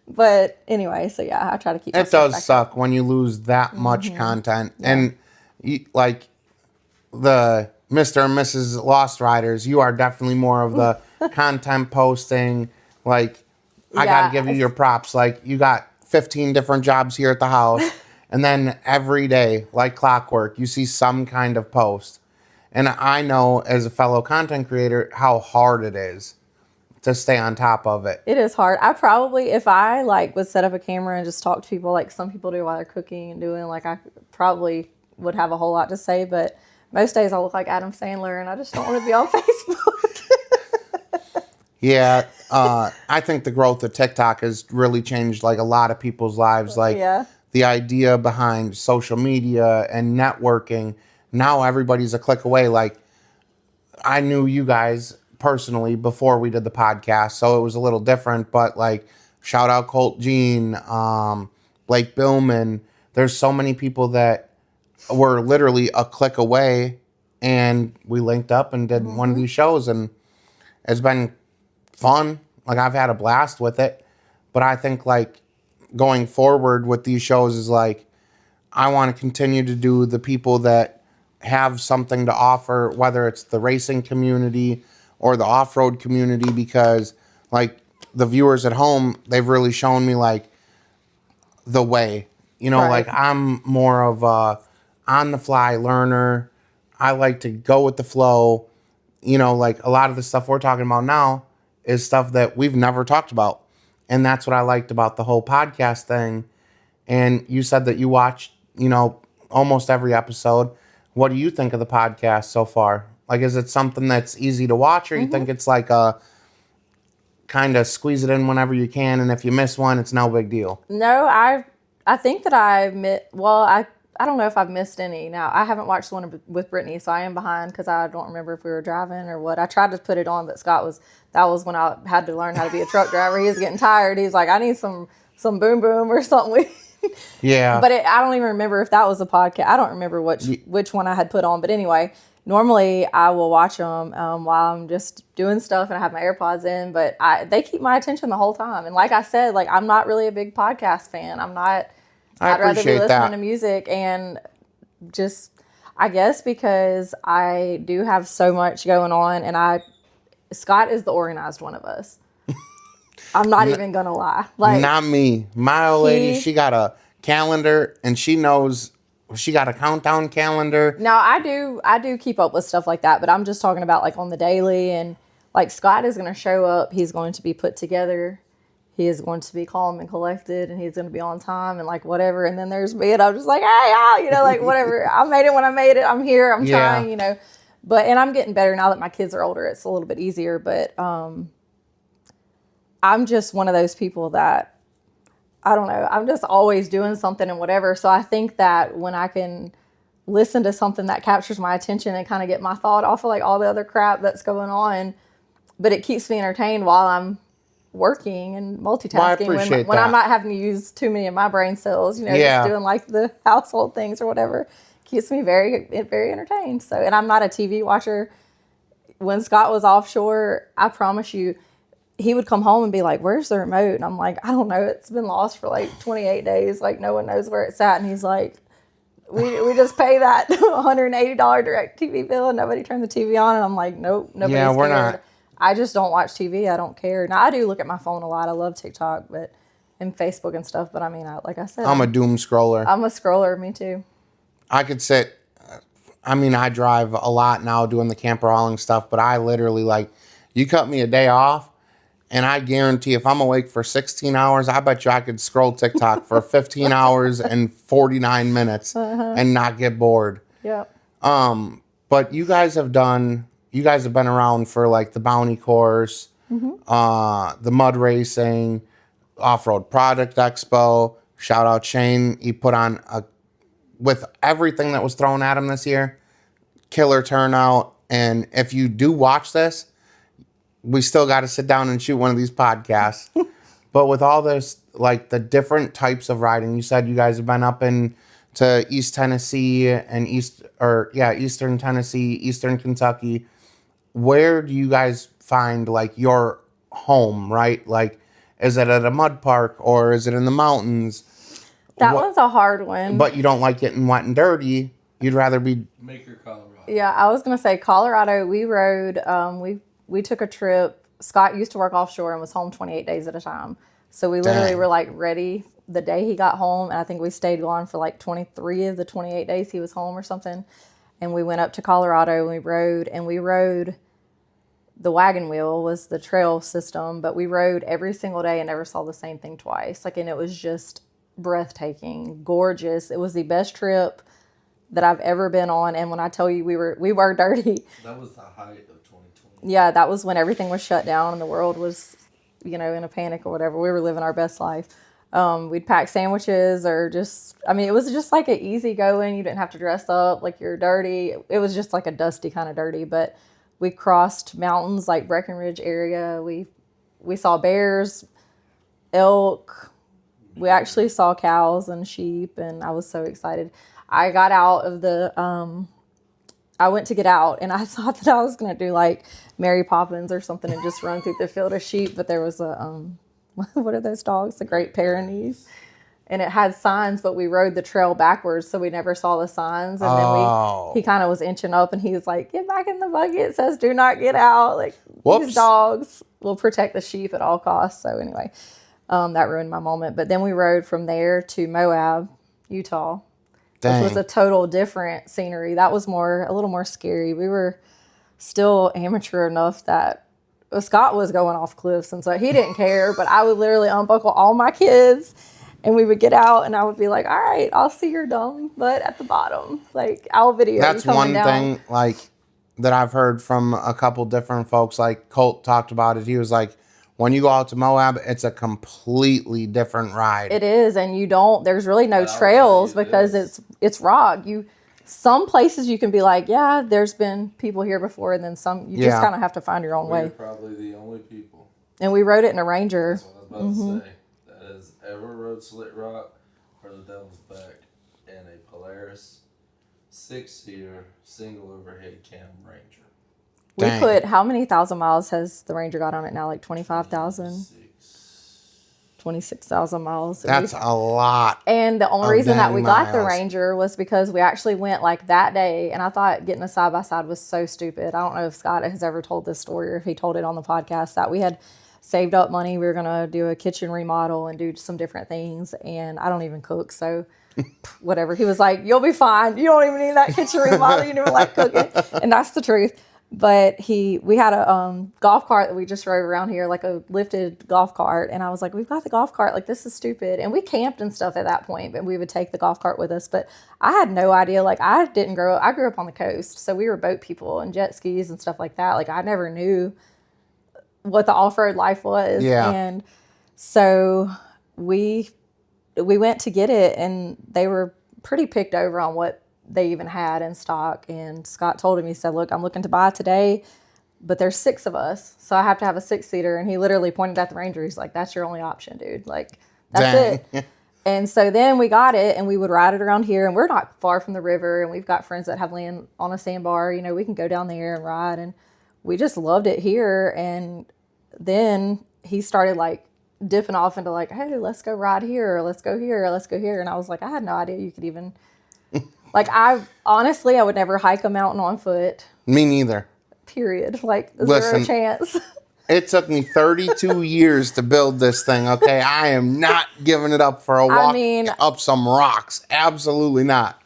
But anyway, so yeah, I try to keep It does suck when you lose that much content. Yeah. And like the Mr. and Mrs. Lost Riders, you are definitely more of the content posting. Like, I got to give you your props. Like, you got 15 different jobs here at the house. And then every day, like clockwork, you see some kind of post. And I know as a fellow content creator how hard it is to stay on top of it. It is hard. I probably, if I like would set up a camera and just talk to people like some people do while they're cooking and doing, like I probably would have a whole lot to say, but most days I look like Adam Sandler and I just don't want to be on Facebook. Yeah, I think the growth of TikTok has really changed like a lot of people's lives. Like the idea behind social media and networking. Now everybody's a click away. Like I knew you guys personally before we did the podcast, so it was a little different. But like, shout out Colt Jean, Blake Billman. There's so many people that were literally a click away, and we linked up and did one of these shows, and it's been fun. Like I've had a blast with it. But I think like going forward with these shows is like I want to continue to do the people that have something to offer, whether it's the racing community or the off-road community, because like the viewers at home, they've really shown me like the way, you know, like I'm more of a on the fly learner. I like to go with the flow. You know, like a lot of the stuff we're talking about now is stuff that we've never talked about. And that's what I liked about the whole podcast thing. And you said that you watched, you know, almost every episode. What do you think of the podcast so far? Like, is it something that's easy to watch, or you think it's like a kind of squeeze it in whenever you can, and if you miss one, it's no big deal? No, I think that I don't know if I've missed any. Now, I haven't watched the one with Brittany, so I am behind because I don't remember if we were driving or what. I tried to put it on, but that was when I had to learn how to be a truck driver. He was getting tired. He's like, I need some boom boom or something. Yeah. But I don't even remember if that was a podcast. I don't remember which one I had put on. But anyway, normally I will watch them while I'm just doing stuff and I have my AirPods in. But they keep my attention the whole time. And like I said, like I'm not really a big podcast fan. I'm not. I'd rather be listening to music, and just, I guess because I do have so much going on, and Scott is the organized one of us. I'm not even gonna lie. Like, not me. My old lady, she got a calendar, and she knows she got a countdown calendar. Now I do keep up with stuff like that, but I'm just talking about like on the daily, and like Scott is gonna show up. He's going to be put together. He is going to be calm and collected, and he's going to be on time and like whatever. And then there's me, and I'm just like, hey, y'all, you know, like whatever. I made it when I made it. I'm here. I'm trying, you know. And I'm getting better now that my kids are older. It's a little bit easier. But I'm just one of those people that, I don't know, I'm just always doing something and whatever. So I think that when I can listen to something that captures my attention and kind of get my thought off of like all the other crap that's going on, but it keeps me entertained while I'm working and multitasking when I'm not having to use too many of my brain cells, you know, just doing like the household things or whatever, keeps me very, very entertained. So, and I'm not a TV watcher. When Scott was offshore, I promise you, he would come home and be like, where's the remote? And I'm like, I don't know. It's been lost for like 28 days. Like no one knows where it's at. And he's like, we just pay that $180 direct TV bill and nobody turned the TV on. And I'm like, nope, nobody's cared. We're not. I just don't watch TV. I don't care. Now, I do look at my phone a lot. I love TikTok and Facebook and stuff. But I mean, like I said, I'm a doom scroller. I'm a scroller. Me too. I could sit. I mean, I drive a lot now doing the camper hauling stuff. But I literally, like, you cut me a day off, and I guarantee if I'm awake for 16 hours, I bet you I could scroll TikTok for 15 hours and 49 minutes and not get bored. Yep. But you guys have been around for like the Bounty Course, the Mud Racing, Off-Road Product Expo. Shout out Shane. He put on with everything that was thrown at him this year, killer turnout. And if you do watch this, we still got to sit down and shoot one of these podcasts But with all this, like the different types of riding, you said you guys have been up in to East Tennessee and Eastern Tennessee, Eastern Kentucky. Where do you guys find like your home, right? Like, is it at a mud park or is it in the mountains? That What- one's a hard one. But you don't like getting wet and dirty. You'd rather be Maker, Colorado. Yeah, I was gonna say Colorado. We rode. We took a trip. Scott used to work offshore and was home 28 days at a time. So we literally Dang. were like ready the day he got home, and I think we stayed on for like 23 of the 28 days he was home or something. And we went up to Colorado and we rode. The wagon wheel was the trail system, but we rode every single day and never saw the same thing twice. Like, and it was just breathtaking, gorgeous. It was the best trip that I've ever been on. And when I tell you we were dirty, That was the height of 2020. yeah, that was when everything was shut down and the world was, in a panic or whatever. We were living our best life. We'd pack sandwiches or it was just like an easy going. You didn't have to dress up like you're dirty. It was just like a dusty kind of dirty, but we crossed mountains like Breckenridge area. We saw bears, elk. We actually saw cows and sheep, and I was so excited. I got out of I went to get out, and I thought that I was going to do like Mary Poppins or something and just run through the field of sheep, but there was a, what are those dogs? The Great Pyrenees. And it had signs, but we rode the trail backwards, so we never saw the signs. And then he kind of was inching up, and he was like, "Get back in the buggy. It says do not get out. Like, Whoops. these dogs will protect the sheep at all costs." So anyway, that ruined my moment. But then we rode from there to Moab, Utah, dang. which was a total different scenery. That was a little more scary. We were still amateur enough that Scott was going off cliffs, and so he didn't care. But I would literally unbuckle all my kids. And we would get out, and I would be like, "All right, I'll see your dumb butt at the bottom. Like, I'll video That's you coming one down." thing, like, that I've heard from a couple different folks. Like, Colt talked about it. He was like, when you go out to Moab, it's a completely different ride. It is, and there's really no I'll tell trails you it because is. it's rock. Some places you can be like, yeah, there's been people here before, and then some, you just Yeah. kind of have to find your own We're way. probably the only people. And we rode it in a Ranger. That's what I was about to say. That has ever rode Slit Rock or the Devil's Back in a Polaris 6-seater single overhead cam Ranger. We Dang. put, how many thousand miles has the Ranger got on it now? Like 25,000, 26,000 miles. And That's a lot. And the only Oh, reason that dang we got the miles. Ranger was because we actually went like that day, and I thought getting a side-by-side was so stupid. I don't know if Scott has ever told this story or if he told it on the podcast, that we had saved up money. We were going to do a kitchen remodel and do some different things, and I don't even cook, so whatever. He was like, "You'll be fine. You don't even need that kitchen remodel. You never like cooking." And that's the truth. But we had a golf cart that we just rode around here, like a lifted golf cart. And I was like, "We've got the golf cart. Like, this is stupid." And we camped and stuff at that point, but we would take the golf cart with us. But I had no idea. Like, I grew up on the coast. So we were boat people and jet skis and stuff like that. Like, I never knew what the off-road life was. Yeah. And so we went to get it, and they were pretty picked over on what they even had in stock. And Scott told him, he said, "Look, I'm looking to buy today, but there's 6 of us, so I have to have a 6-seater." And he literally pointed at the Ranger. He's like, "That's your only option, dude. Like, that's Dang. it." And so then we got it, and we would ride it around here, and we're not far from the river, and we've got friends that have land on a sandbar. We can go down there and ride, and we just loved it here. And then he started like dipping off into like, "Hey, let's go ride here, or let's go here, or let's go here." And I was like, I had no idea you could even like, I would never hike a mountain on foot, Me neither. period. Like, Listen. 0 chance. It took me 32 years to build this thing, okay? I am not giving it up for a walk up some rocks. Absolutely not.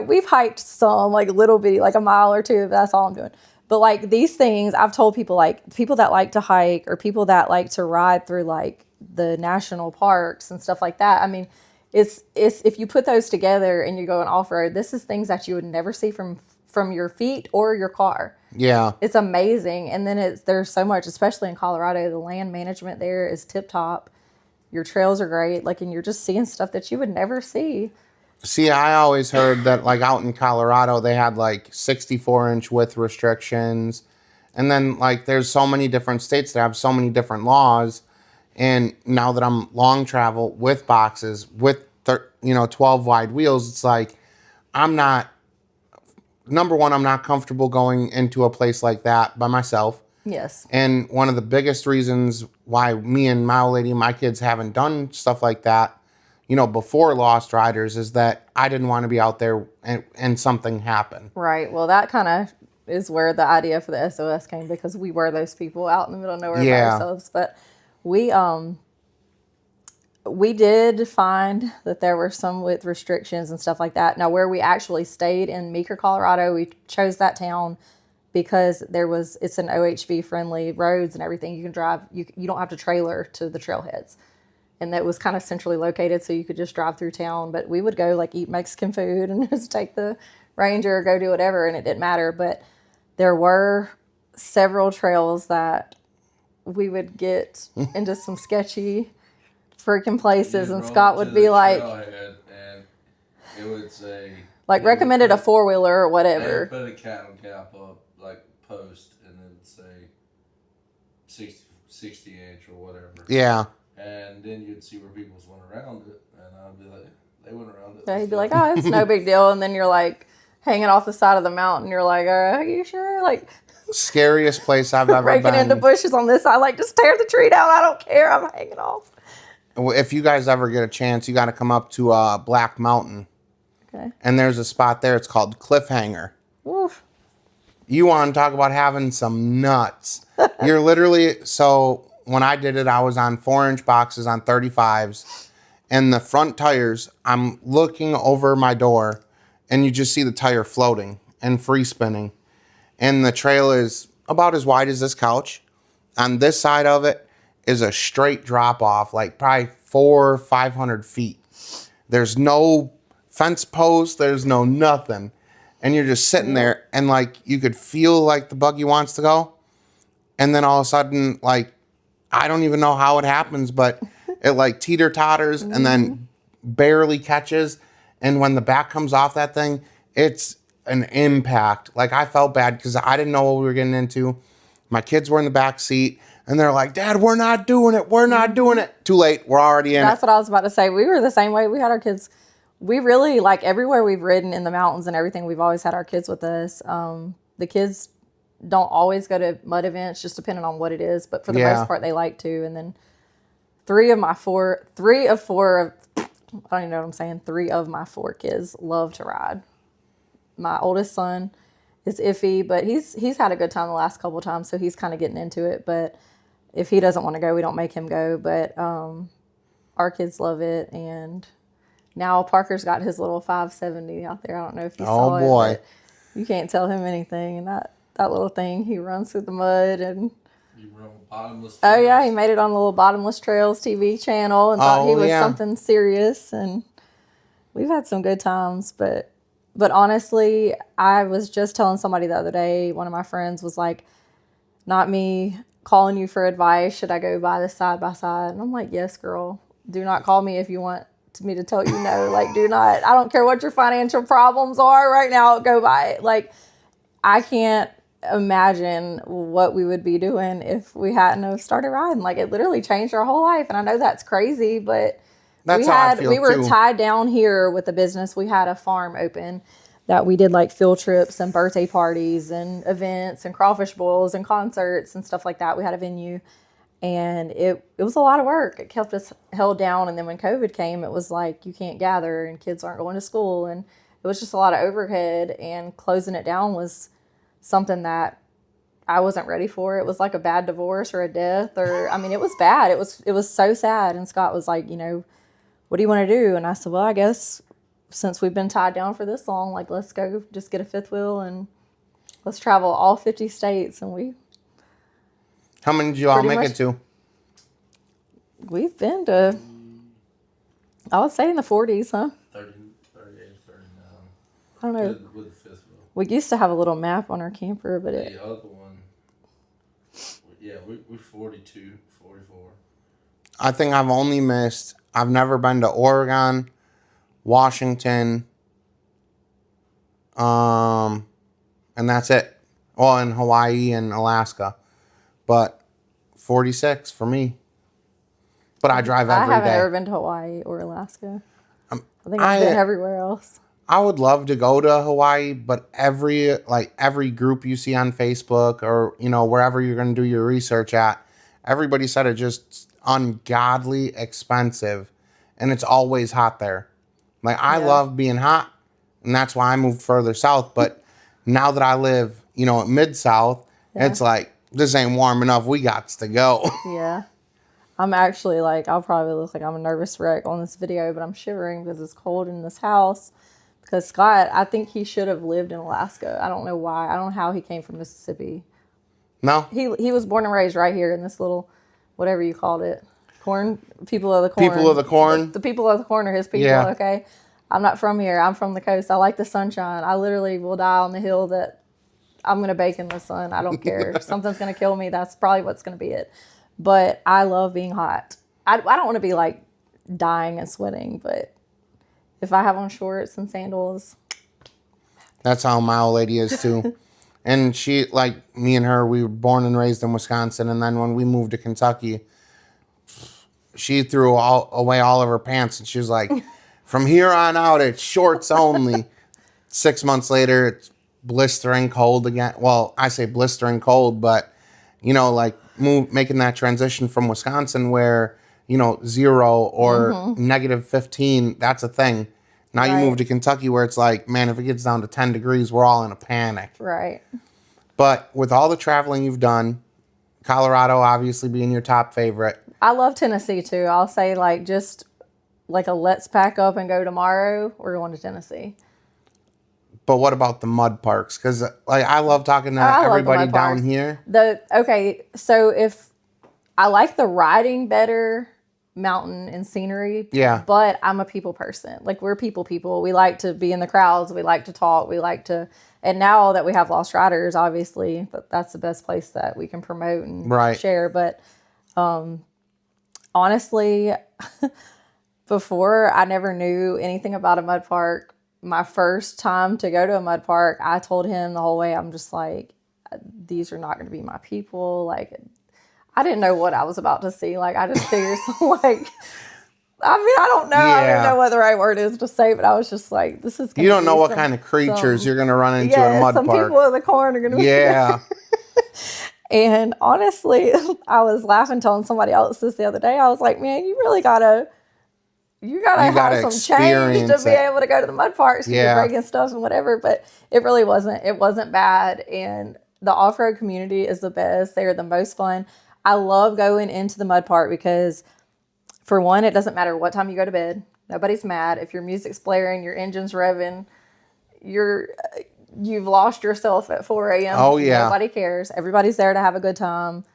We've hiked some like little bitty, like a mile or two, but that's all I'm doing. But like these things, I've told people, like people that like to hike or people that like to ride through like the national parks and stuff like that. I mean, it's if you put those together and you go on off road, this is things that you would never see from your feet or your car. Yeah. It's amazing. And then there's so much, especially in Colorado, the land management there is tip top. Your trails are great. Like, and you're just seeing stuff that you would never see. See, I always heard that, like, out in Colorado, they had, like, 64-inch width restrictions. And then, like, there's so many different states that have so many different laws. And now that I'm long travel with boxes, with 12 wide wheels, it's like I'm not, number one, I'm not comfortable going into a place like that by myself. Yes. And one of the biggest reasons why me and my old lady and my kids haven't done stuff like that, before Lost Riders, is that I didn't want to be out there and something happened. Right. Well, that kind of is where the idea for the SOS came, because we were those people out in the middle of nowhere by ourselves. But we did find that there were some with restrictions and stuff like that. Now, where we actually stayed in Meeker, Colorado, we chose that town because it's an OHV friendly roads and everything. You can drive, you don't have to trailer to the trailheads. And that was kind of centrally located, so you could just drive through town. But we would go like eat Mexican food and just take the Ranger or go do whatever, and it didn't matter. But there were several trails that we would get into some sketchy freaking places, and Scott would be like, and it would say like, recommended a 4-wheeler or whatever. Put a cattle cap up, like post, and it would say 60 inch or whatever. Yeah. And then you'd see where people went around it, and I'd be like, they went around it. Yeah, he'd be like, oh, it's no big deal. And then you're like hanging off the side of the mountain. You're like, are you sure? Like, scariest place I've ever been. Breaking into bushes on this side, like, just tear the tree down. I don't care. I'm hanging off. If you guys ever get a chance, you got to come up to Black Mountain. Okay. And there's a spot there. It's called Cliffhanger. Oof. You want to talk about having some nuts. You're literally, so when I did it, I was on 4-inch boxes on 35s. And the front tires, I'm looking over my door, and you just see the tire floating and free spinning. And the trail is about as wide as this couch. On this side of it is a straight drop off, like probably 400 or 500 feet. There's no fence post, there's no nothing. And you're just sitting there, and like you could feel like the buggy wants to go. And then all of a sudden, like, I don't even know how it happens, but it like teeter-totters and then barely catches. And when the back comes off that thing, it's an impact. Like, I felt bad because I didn't know what we were getting into. My kids were in the back seat, and they're like, Dad, we're not doing it. We're not doing it. Too late. We're already in That's what I was about to say. We were the same way. We had our kids. We really, like, everywhere we've ridden in the mountains and everything, we've always had our kids with us. The kids don't always go to mud events, just depending on what it is. But for the most part, they like to. And then three of my four kids love to ride. My oldest son is iffy, but he's had a good time the last couple of times, so he's kind of getting into it. But if he doesn't want to go, we don't make him go. But our kids love it. And now Parker's got his little 570 out there. I don't know if you saw it. Oh, boy. You can't tell him anything. And that little thing, he runs through the mud. And you run Bottomless. Oh, yeah. He made it on the little Bottomless Trails TV channel and thought he was something serious. And we've had some good times. But honestly, I was just telling somebody the other day, one of my friends was like, not me calling you for advice. Should I go buy this side by side? And I'm like, yes, girl. Do not call me if you want me to tell you no. Like, do not. I don't care what your financial problems are right now. Go buy it. Like, I can't imagine what we would be doing if we hadn't have started riding. Like, it literally changed our whole life. And I know that's crazy, but we were tied down here with the business. We had a farm open that we did like field trips and birthday parties and events and crawfish boils and concerts and stuff like that. We had a venue, and it was a lot of work. It kept us held down. And then when COVID came, it was like, you can't gather and kids aren't going to school. And it was just a lot of overhead, and closing it down was something that I wasn't ready for. It was like a bad divorce or a death, or, I mean, it was bad. It was so sad. And Scott was like, what do you want to do? And I said, well, I guess since we've been tied down for this long, like, let's go just get a fifth wheel and let's travel all 50 states. And how many did you all make it to? We've been to, I would say in the 40s, huh? 30, 38, 39. I don't know. With the fifth wheel. We used to have a little map on our camper, but the other one, yeah, we're 42, 44. I think I've never been to Oregon, Washington, and that's it. Well, in Hawaii and Alaska. But 46 for me. but I drive I every haven't day. ever been to Hawaii or Alaska. I think I've been everywhere else. I would love to go to Hawaii, but every group you see on Facebook or, wherever you're going to do your research at, everybody said it's just ungodly expensive and it's always hot there. Like, I Yeah. love being hot, and that's why I moved further south. But now that I live, at Mid-South, it's like, this ain't warm enough. We got to go. Yeah. I'm actually like, I'll probably look like I'm a nervous wreck on this video, but I'm shivering because it's cold in this house. Because Scott, I think he should have lived in Alaska. I don't know why. I don't know how he came from Mississippi. No? He was born and raised right here in this little, whatever you called it, people of the corn. People of the corn? The people of the corn are his people, Yeah. okay? I'm not from here. I'm from the coast. I like the sunshine. I literally will die on the hill that I'm going to bake in the sun. I don't care. If something's going to kill me, that's probably what's going to be it. But I love being hot. I don't want to be like dying and sweating, but if I have on shorts and sandals. That's how my old lady is too. And she, like me and her, we were born and raised in Wisconsin. And then when we moved to Kentucky, she threw away all of her pants. And she was like, from here on out, it's shorts only. 6 months later, it's blistering cold again. Well, I say blistering cold, but, making that transition from Wisconsin where, 0 or negative 15, that's a thing. Now you move to Kentucky where it's like, man, if it gets down to 10 degrees, we're all in a panic. Right. But with all the traveling you've done, Colorado obviously being your top favorite. I love Tennessee too. I'll say just like a let's pack up and go tomorrow. We're going to Tennessee. But what about the mud parks? Because I love talking to everybody down here. So if I like the riding better, mountain and scenery. Yeah. But I'm a people person. Like, we're people. We like to be in the crowds. We like to talk. And now that we have Lost Riders, obviously, that's the best place that we can promote and share. But honestly, before I never knew anything about a mud park. My first time to go to a mud park, I told him the whole way, I'm just like, these are not going to be my people. Like, I didn't know what I was about to see. Like, I just figured I don't know. Yeah. I don't know what the right word is to say, but I was just like, this is You don't know what kind of creatures you're going to run into in a mud park. Some people in the corn are going to be Yeah. And honestly, I was laughing telling somebody else this the other day. I was like, man, you really gotta have some change to be able to go to the mud parks and you're breaking stuff and whatever. But it really wasn't. It wasn't bad. And the off-road community is the best. They are the most fun. I love going into the mud park because, for one, it doesn't matter what time you go to bed. Nobody's mad. If your music's blaring, your engine's revving, you've lost yourself at 4 a.m. Oh, yeah. Nobody cares. Everybody's there to have a good time.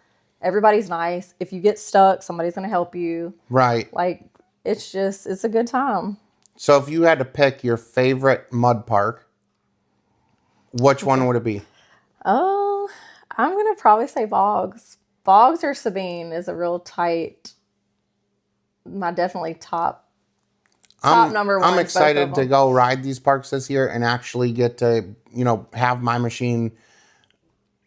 Everybody's nice. If you get stuck, somebody's going to help you. Right. Like, it's a good time. So if you had to pick your favorite mud park, which one would it be? Oh, I'm going to probably say Boggs. Boggs or Sabine is a real tight, my definitely top number one. I'm excited to go ride these parks this year and actually get to, have my machine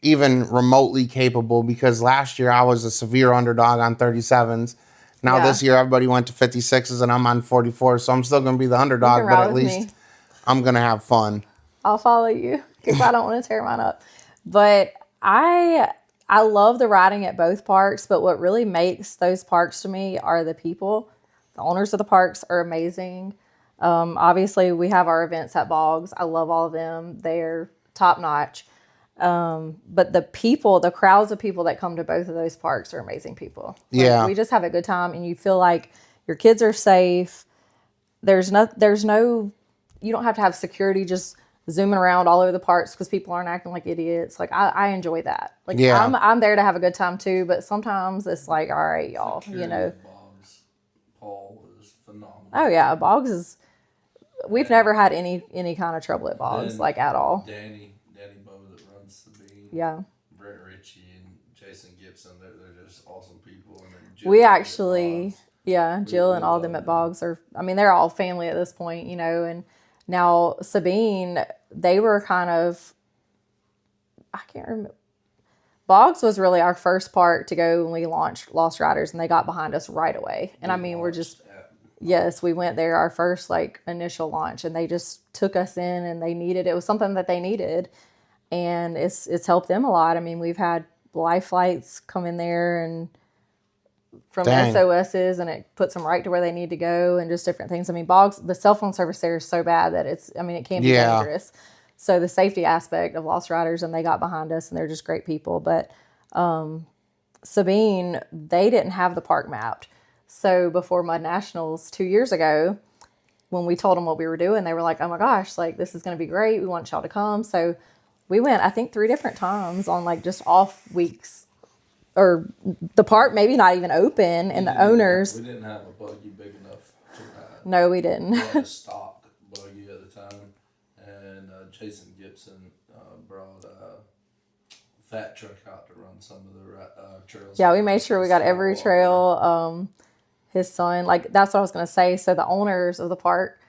even remotely capable, because last year I was a severe underdog on 37s. Now this year everybody went to 56s and I'm on 44, so I'm still going to be the underdog, but at least I'm going to have fun. I'll follow you because I don't want to tear mine up. But I love the riding at both parks, but what really makes those parks to me are the people. The owners of the parks are amazing. Obviously, we have our events at Boggs. I love all of them. They're top notch. But the crowds of people that come to both of those parks are amazing people. Yeah. We just have a good time and you feel like your kids are safe. There's no, you don't have to have security just zooming around all over the parks because people aren't acting like idiots. Like, I enjoy that. Like, I'm there to have a good time too, but sometimes it's like, all right, y'all, Boggs, Paul is phenomenal. Oh yeah. Boggs is, we've never had any kind of trouble at Boggs, like, at all. Danny Bowe that runs the bean. Yeah. Brent Ritchie and Jason Gibson, they're just awesome people. And then We actually, Jill and all of them at Boggs they're all family at this point, and now Sabine, they were kind of, I can't remember. Boggs was really our first park to go when we launched Lost Riders, and they got behind us right away. And I mean, we're just, yes, we went there our first like initial launch, and they just took us in, and they needed, it was something that they needed, and it's helped them a lot. I mean, we've had life flights come in there and from Dang. SOSs, and it puts them right to where they need to go, and just different things. I mean, Boggs, the cell phone service there is so bad that it's, I mean, it can be Yeah. dangerous. So the safety aspect of Lost Riders, and they got behind us, and they're just great people. But Sabine, they didn't have the park mapped. So before Mud Nationals 2 years ago, when we told them what we were doing, they were like, oh my gosh, like this is going to be great. We want y'all to come. So we went, I think 3 different times on like just off weeks, or the park maybe not even open, and the owners. We didn't have a buggy big enough to ride. No, we didn't. We had a stock buggy at the time, and Jason Gibson brought a fat truck out to run some of the trails. Yeah, we made sure we got every trail. His son, like that's what I was going to say. So the owners of the park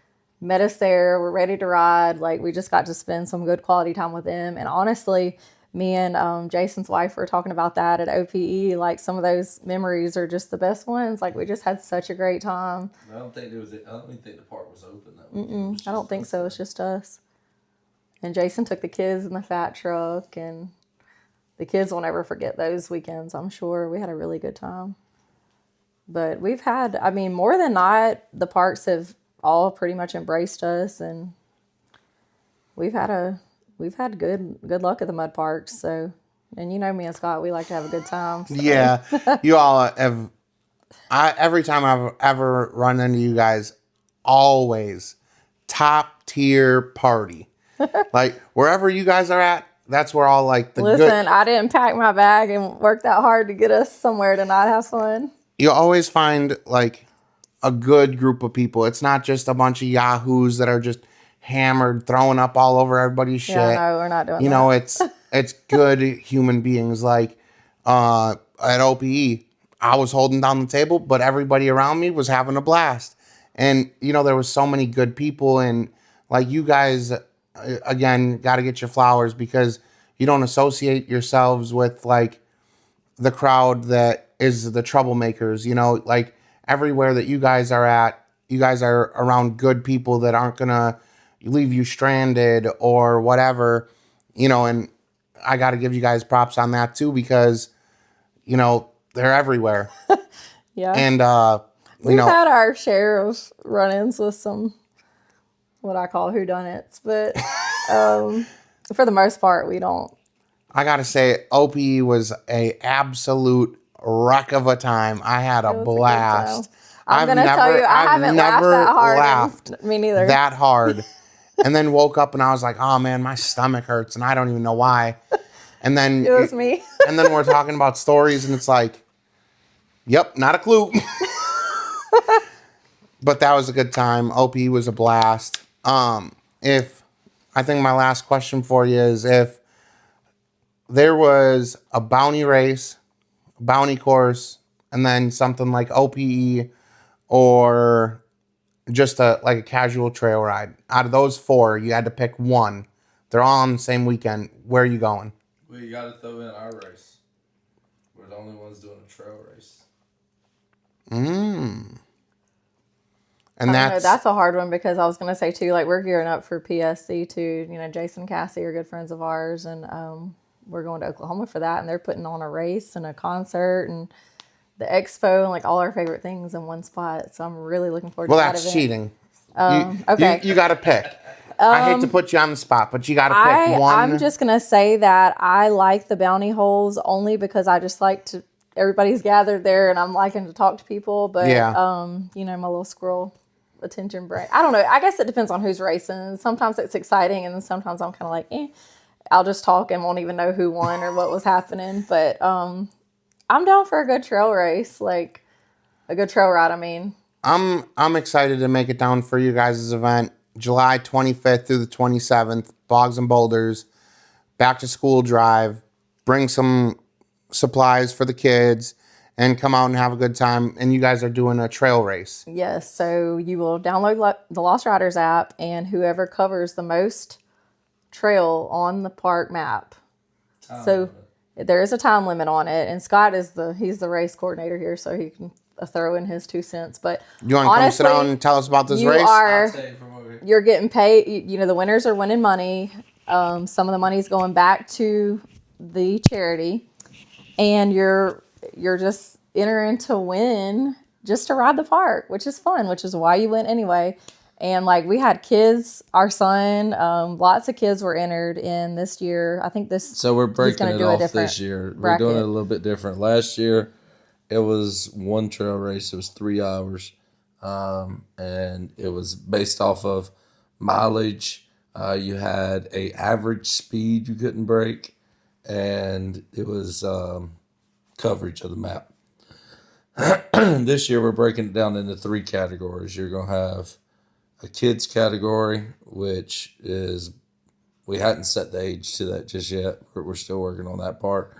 met us there. We're ready to ride. Like we just got to spend some good quality time with them. And honestly, me and Jason's wife were talking about that at OPE. Like some of those memories are just the best ones. Like we just had such a great time. I don't think the park was open that weekend. I don't think so. It's just us. And Jason took the kids in the fat truck, and the kids will never forget those weekends. I'm sure we had a really good time. But we've had, I mean, more than not, the parks have all pretty much embraced us, and we've had good luck at the mud parks. So, and you know me and Scott, we like to have a good time. So. Yeah, you all have. Every time I've ever run into you guys, always top tier party. Like wherever you guys are at, that's where all like the Listen, I didn't pack my bag and work that hard to get us somewhere to not have fun. You always find like a good group of people. It's not just a bunch of yahoos that are just hammered, throwing up all over everybody's shit. Yeah, no, we're not doing that. You know, it's good human beings. Like at OPE, I was holding down the table, but everybody around me was having a blast. And you know, there was so many good people, and like you guys, again, got to get your flowers because you don't associate yourselves with like the crowd that is the troublemakers. You know, like everywhere that you guys are at, you guys are around good people that aren't gonna leave you stranded or whatever, you know. And I got to give you guys props on that too, because you know they're everywhere. Yeah, And we've had our share of run-ins with some what I call whodunits, but for the most part, we don't. I gotta say, OPE was a absolute wreck of a time. I had a blast. I'm gonna tell you, I haven't laughed that hard. Laughed me neither. That hard. And then woke up and I was like, oh man, my stomach hurts, and I don't even know why. And then it was me. And then we're talking about stories, and it's like, yep, not a clue. But that was a good time. OPE was a blast. I think my last question for you is, if there was a bounty race, bounty course, and then something like OPE or just a casual trail ride, out of those 4, you had to pick one. They're all on the same weekend. Where are you going? Well, you got to throw in our race. We're the only ones doing a trail race. And that's a hard one, because I was going to say too, like we're gearing up for PSC too. You know, Jason and Cassie are good friends of ours, and we're going to Oklahoma for that, and they're putting on a race and a concert and the expo and like all our favorite things in one spot. So I'm really looking forward to that event. Well, that's cheating. Okay. You got to pick. I hate to put you on the spot, but you got to pick one. I'm just going to say that I like the bounty holes only because I just like to, everybody's gathered there and I'm liking to talk to people. But, you know, my little squirrel attention brain. I don't know. I guess it depends on who's racing. Sometimes it's exciting, and then sometimes I'm kind of like, I'll just talk and won't even know who won or what was happening. But I'm down for a good trail race, like a good trail ride. I mean, I'm excited to make it down for you guys' event, July 25th through the 27th, Bogs and Boulders, back to school drive. Bring some supplies for the kids and come out and have a good time. And you guys are doing a trail race. Yes. So you will download the Lost Riders app, and whoever covers the most trail on the park map. There is a time limit on it, and Scott is he's the race coordinator here, so he can throw in his 2 cents. But You want to come sit honestly, down and tell us about this you race? I'll are tell you from over here. you're getting paid. You know, the winners are winning money. Some of the money is going back to the charity, and you're just entering to win just to ride the park, which is fun, which is why you went anyway. And like we had kids, our son, lots of kids were entered in this year. I think this. So we're he's breaking gonna it do a off different this year. bracket. We're doing it a little bit different. Last year, it was one trail race. It was 3 hours, and it was based off of mileage. You had a average speed you couldn't break, and it was coverage of the map. This year, we're breaking it down into 3 categories. You're going to have a kids category, which is we hadn't set the age to that just yet. We're still working on that part.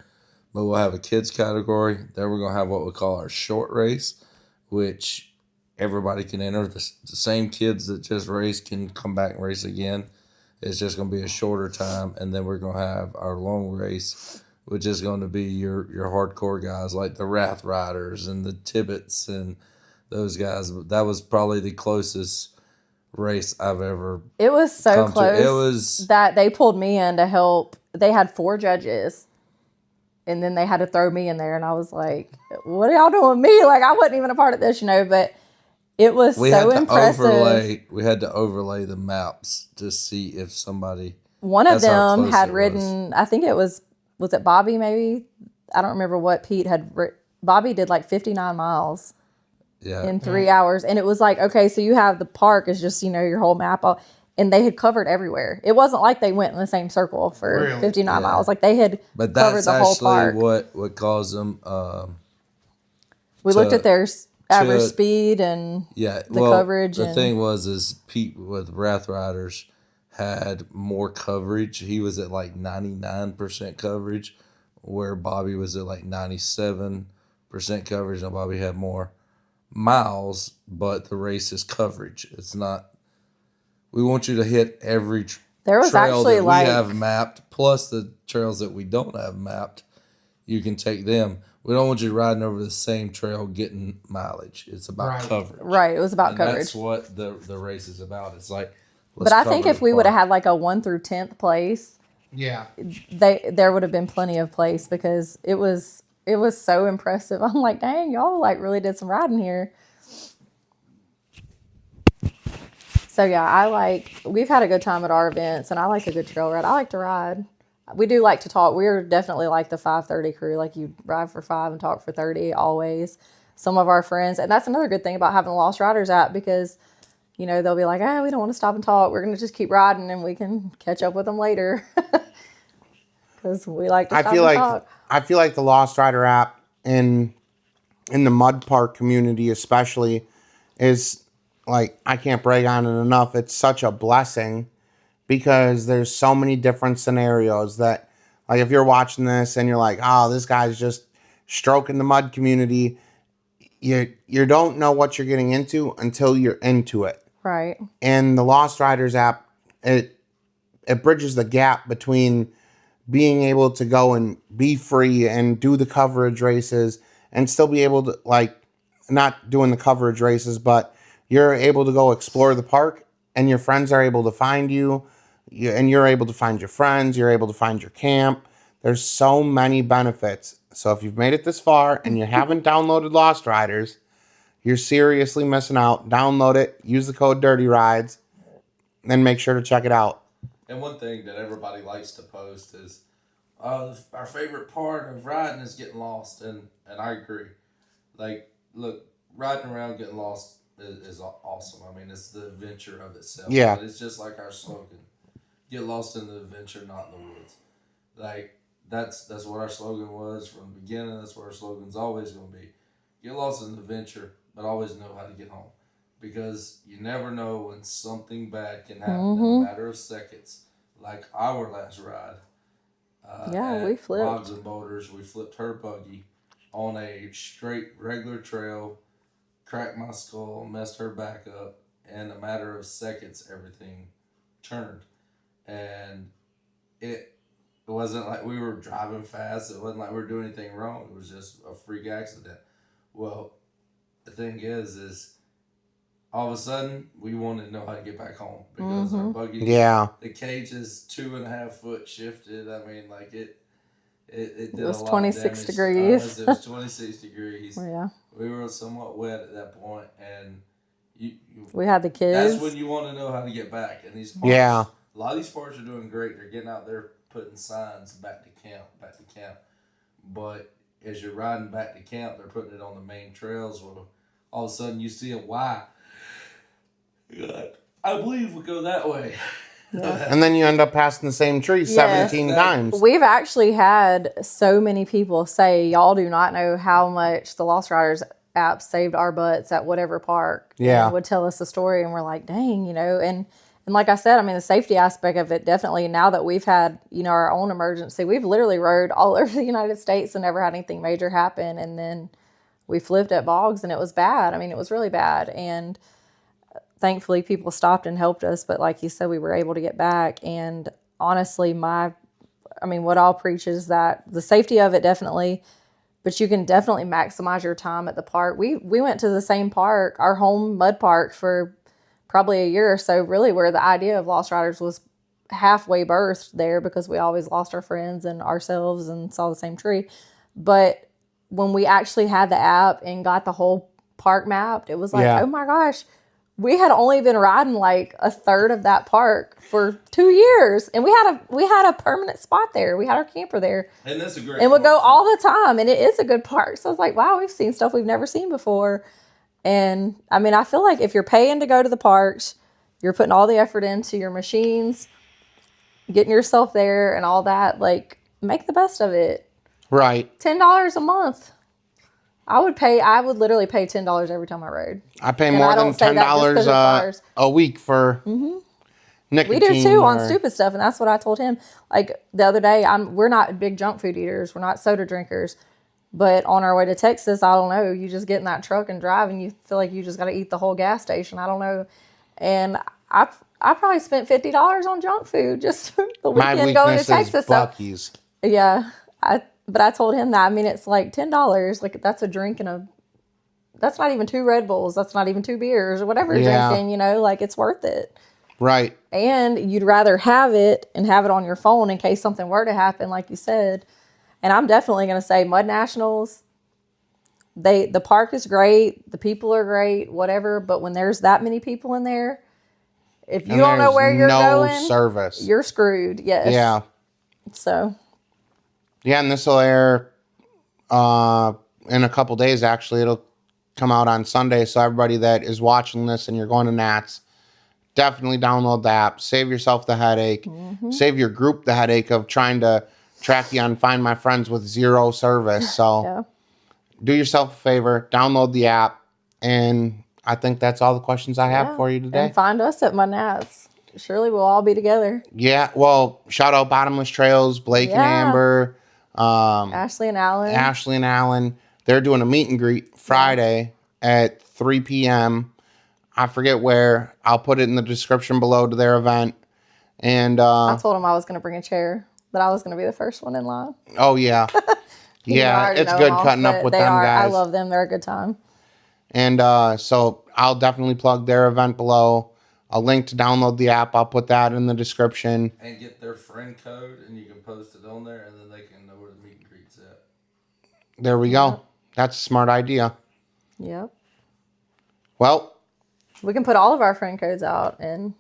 But we'll have a kids category. Then we're going to have what we call our short race, which everybody can enter. The same kids that just raced can come back and race again. It's just going to be a shorter time. And then we're going to have our long race, which is going to be your hardcore guys like the Wrath Riders and the Tibbets and those guys. That was probably the closest race I've ever. It was so close. It was that they pulled me in to help. They had 4 judges, and then they had to throw me in there, and I was like, "What are y'all doing with me? Like I wasn't even a part of this, you know." But it was so impressive. We had to overlay the maps to see if somebody. One of them had ridden. I think it was it Bobby? Maybe I don't remember what Pete had. Bobby did like 59 miles. Yeah. In 3 hours. And it was like, okay, so you have the park is just, you know, your whole map. And they had covered everywhere. It wasn't like they went in the same circle for 59 miles. Like they had covered the whole park. What caused them. We looked at their average speed and the coverage. The thing was Pete with Wrath Riders had more coverage. He was at like 99% coverage, where Bobby was at like 97% coverage. And Bobby had more miles, but the race is coverage. It's not. We want you to hit every there was trail actually that we have mapped, plus the trails that we don't have mapped. You can take them. We don't want you riding over the same trail getting mileage. It's about coverage. Right. It was about coverage. That's what the race is about. It's like. But I think if we would have had like a 1 through 10th place, there would have been plenty of place because it was so impressive. I'm like, dang, y'all like really did some riding here. So yeah, we've had a good time at our events, and I like a good trail ride. I like to ride. We do like to talk. We're definitely like the 5:30 crew. Like you ride for 5 and talk for 30 always. Some of our friends, and that's another good thing about having the Lost Riders app because, you know, they'll be like, we don't want to stop and talk. We're going to just keep riding and we can catch up with them later. Because we like to stop and talk. I feel like the Lost Rider app in the mud park community especially is like, I can't brag on it enough. It's such a blessing because there's so many different scenarios that, like, if you're watching this and you're like, oh, this guy's just stroking the mud community, you don't know what you're getting into until you're into it. Right. And the Lost Riders app, it bridges the gap between being able to go and be free and do the coverage races and still be able to, like, not doing the coverage races, but you're able to go explore the park and your friends are able to find you, and you're able to find your friends, you're able to find your camp. There's so many benefits. So if you've made it this far and you haven't downloaded Lost Riders, you're seriously missing out. Download it, use the code Dirty Rides, then make sure to check it out. And one thing that everybody likes to post is, our favorite part of riding is getting lost, and I agree. Like, look, riding around getting lost is awesome. I mean, it's the adventure of itself. Yeah. But it's just like our slogan: get lost in the adventure, not in the woods. Like, that's what our slogan was from the beginning. That's what our slogan's always going to be: get lost in the adventure, but always know how to get home. Because you never know when something bad can happen in a matter of seconds. Like our last ride. We flipped. Bob's and Boulders, we flipped her buggy on a straight regular trail, cracked my skull, messed her back up. In a matter of seconds, everything turned. And it wasn't like we were driving fast. It wasn't like we were doing anything wrong. It was just a freak accident. Well, the thing is all of a sudden we wanted to know how to get back home because our buggy, Yeah. the cage is 2.5 foot shifted. I mean, like it did It was a lot 26 of damage degrees. it was 26 degrees. Yeah. We were somewhat wet at that point, and you We had the kids. that's when you want to know how to get back. And these parks, Yeah. a lot of these parks are doing great. They're getting out there putting signs back to camp, back to camp. But as you're riding back to camp, they're putting it on the main trails. Well, all of a sudden you see a Y. I believe we go that way. Yeah. And then you end up passing the same tree 17 times. We've actually had so many people say, y'all do not know how much the Lost Riders app saved our butts at whatever park. Yeah. And would tell us the story, and we're like, dang, and like I said, I mean, the safety aspect of it, definitely, now that we've had, our own emergency, we've literally rode all over the United States and never had anything major happen. And then we flipped at Boggs and it was bad. I mean, it was really bad. And thankfully people stopped and helped us. But like you said, we were able to get back. And honestly, what I'll preach is that the safety of it, definitely, but you can definitely maximize your time at the park. We went to the same park, our home mud park, for probably a year or so, really, where the idea of Lost Riders was halfway birthed there, because we always lost our friends and ourselves and saw the same tree. But when we actually had the app and got the whole park mapped, it was like, oh my gosh, we had only been riding like a third of that park for 2 years, and we had a permanent spot there. We had our camper there, and that's a great. And we go all the time, and it is a good park. So I was like, wow, we've seen stuff we've never seen before. And I mean, I feel like if you're paying to go to the parks, you're putting all the effort into your machines, getting yourself there and all that, like, make the best of it. Right. $10 a month. I would literally pay $10 every time I rode. I pay more than $10 a week for nicotine. We do too on stupid stuff, and that's what I told him. Like the other day, we're not big junk food eaters. We're not soda drinkers. But on our way to Texas, I don't know, you just get in that truck and drive, and you feel like you just got to eat the whole gas station. I don't know. And I probably spent $50 on junk food just the weekend going to Texas. Buc-ee's. So, yeah. But I told him that. I mean, it's like $10. Like, that's a drink that's not even 2 Red Bulls. That's not even 2 beers or whatever you're drinking, like, it's worth it. Right. And you'd rather have it and have it on your phone in case something were to happen, like you said. And I'm definitely going to say Mud Nationals, the park is great. The people are great, whatever. But when there's that many people in there, if you don't know where you're going, service, you're screwed. Yes. Yeah. So. Yeah, and this will air in a couple days, actually. It'll come out on Sunday. So everybody that is watching this and you're going to Nats, definitely download the app. Save yourself the headache. Mm-hmm. Save your group the headache of trying to track you on Find My Friends with 0 service. So do yourself a favor. Download the app. And I think that's all the questions I have for you today. And find us at my Nats. Surely we'll all be together. Yeah. Well, shout out Bottomless Trails, Blake and Amber. Ashley and Alan. They're doing a meet and greet Friday at 3 p.m. I forget where. I'll put it in the description below to their event. And I told them I was going to bring a chair, that I was going to be the first one in line. Oh, yeah. Yeah, it's good cutting up with them guys. I love them. They're a good time. And so I'll definitely plug their event below. A link to download the app, I'll put that in the description. And get their friend code, and you can post it on there, and then they can know where the meet and greet's at. There we go. That's a smart idea. Yep. Well, we can put all of our friend codes out, and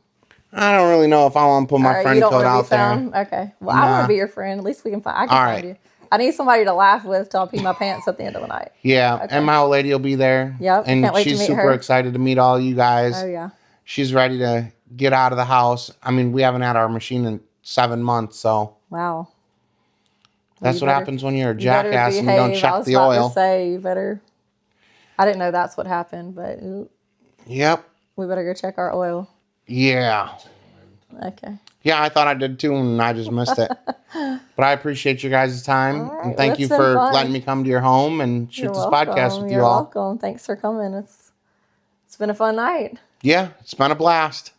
I don't really know if I want to put my friend code out there. Okay. Well, I want to be your friend. At least we can find. I can find you. I need somebody to laugh with till I pee my pants at the end of the night. Yeah, okay. And my old lady will be there. Yep. And she's super excited to meet all you guys. Oh yeah. She's ready to get out of the house. I mean, we haven't had our machine in 7 months, so. Wow. That's what happens when you're a jackass and you don't check the oil. I was about to say, you better. I didn't know that's what happened, but. Yep. We better go check our oil. Yeah. Okay. Yeah, I thought I did too, and I just missed it. But I appreciate you guys' time, and thank you for letting me come to your home and shoot this podcast with you all. You're welcome. Thanks for coming. It's been a fun night. Yeah, it's been a blast.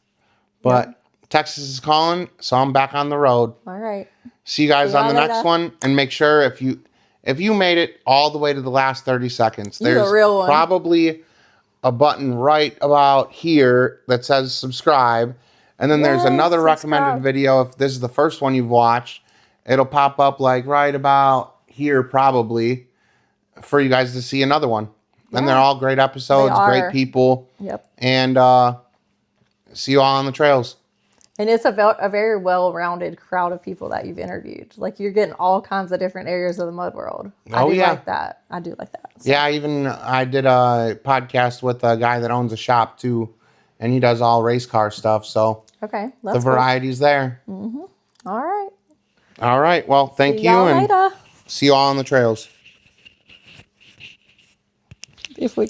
But Texas is calling, so I'm back on the road. All right. See you guys See on the y'all next later. one. And make sure if you made it all the way to the last 30 seconds, You're there's a real one. probably a button right about here that says subscribe. And then there's Yes, another recommended subscribe. video. If this is the first one you've watched, it'll pop up like right about here probably for you guys to see another one. And they're Yeah. all great episodes, They great are. people. Yep. And see you all on the trails. And it's a very well-rounded crowd of people that you've interviewed. Like, you're getting all kinds of different areas of the mud world. Oh, I do yeah. like that. I do like that. So, Yeah, I did a podcast with a guy that owns a shop too, and he does all race car stuff. So okay. the That's cool. variety's there. All right. All right. Well, thank See you, y'all and later. see you all on the trails. If we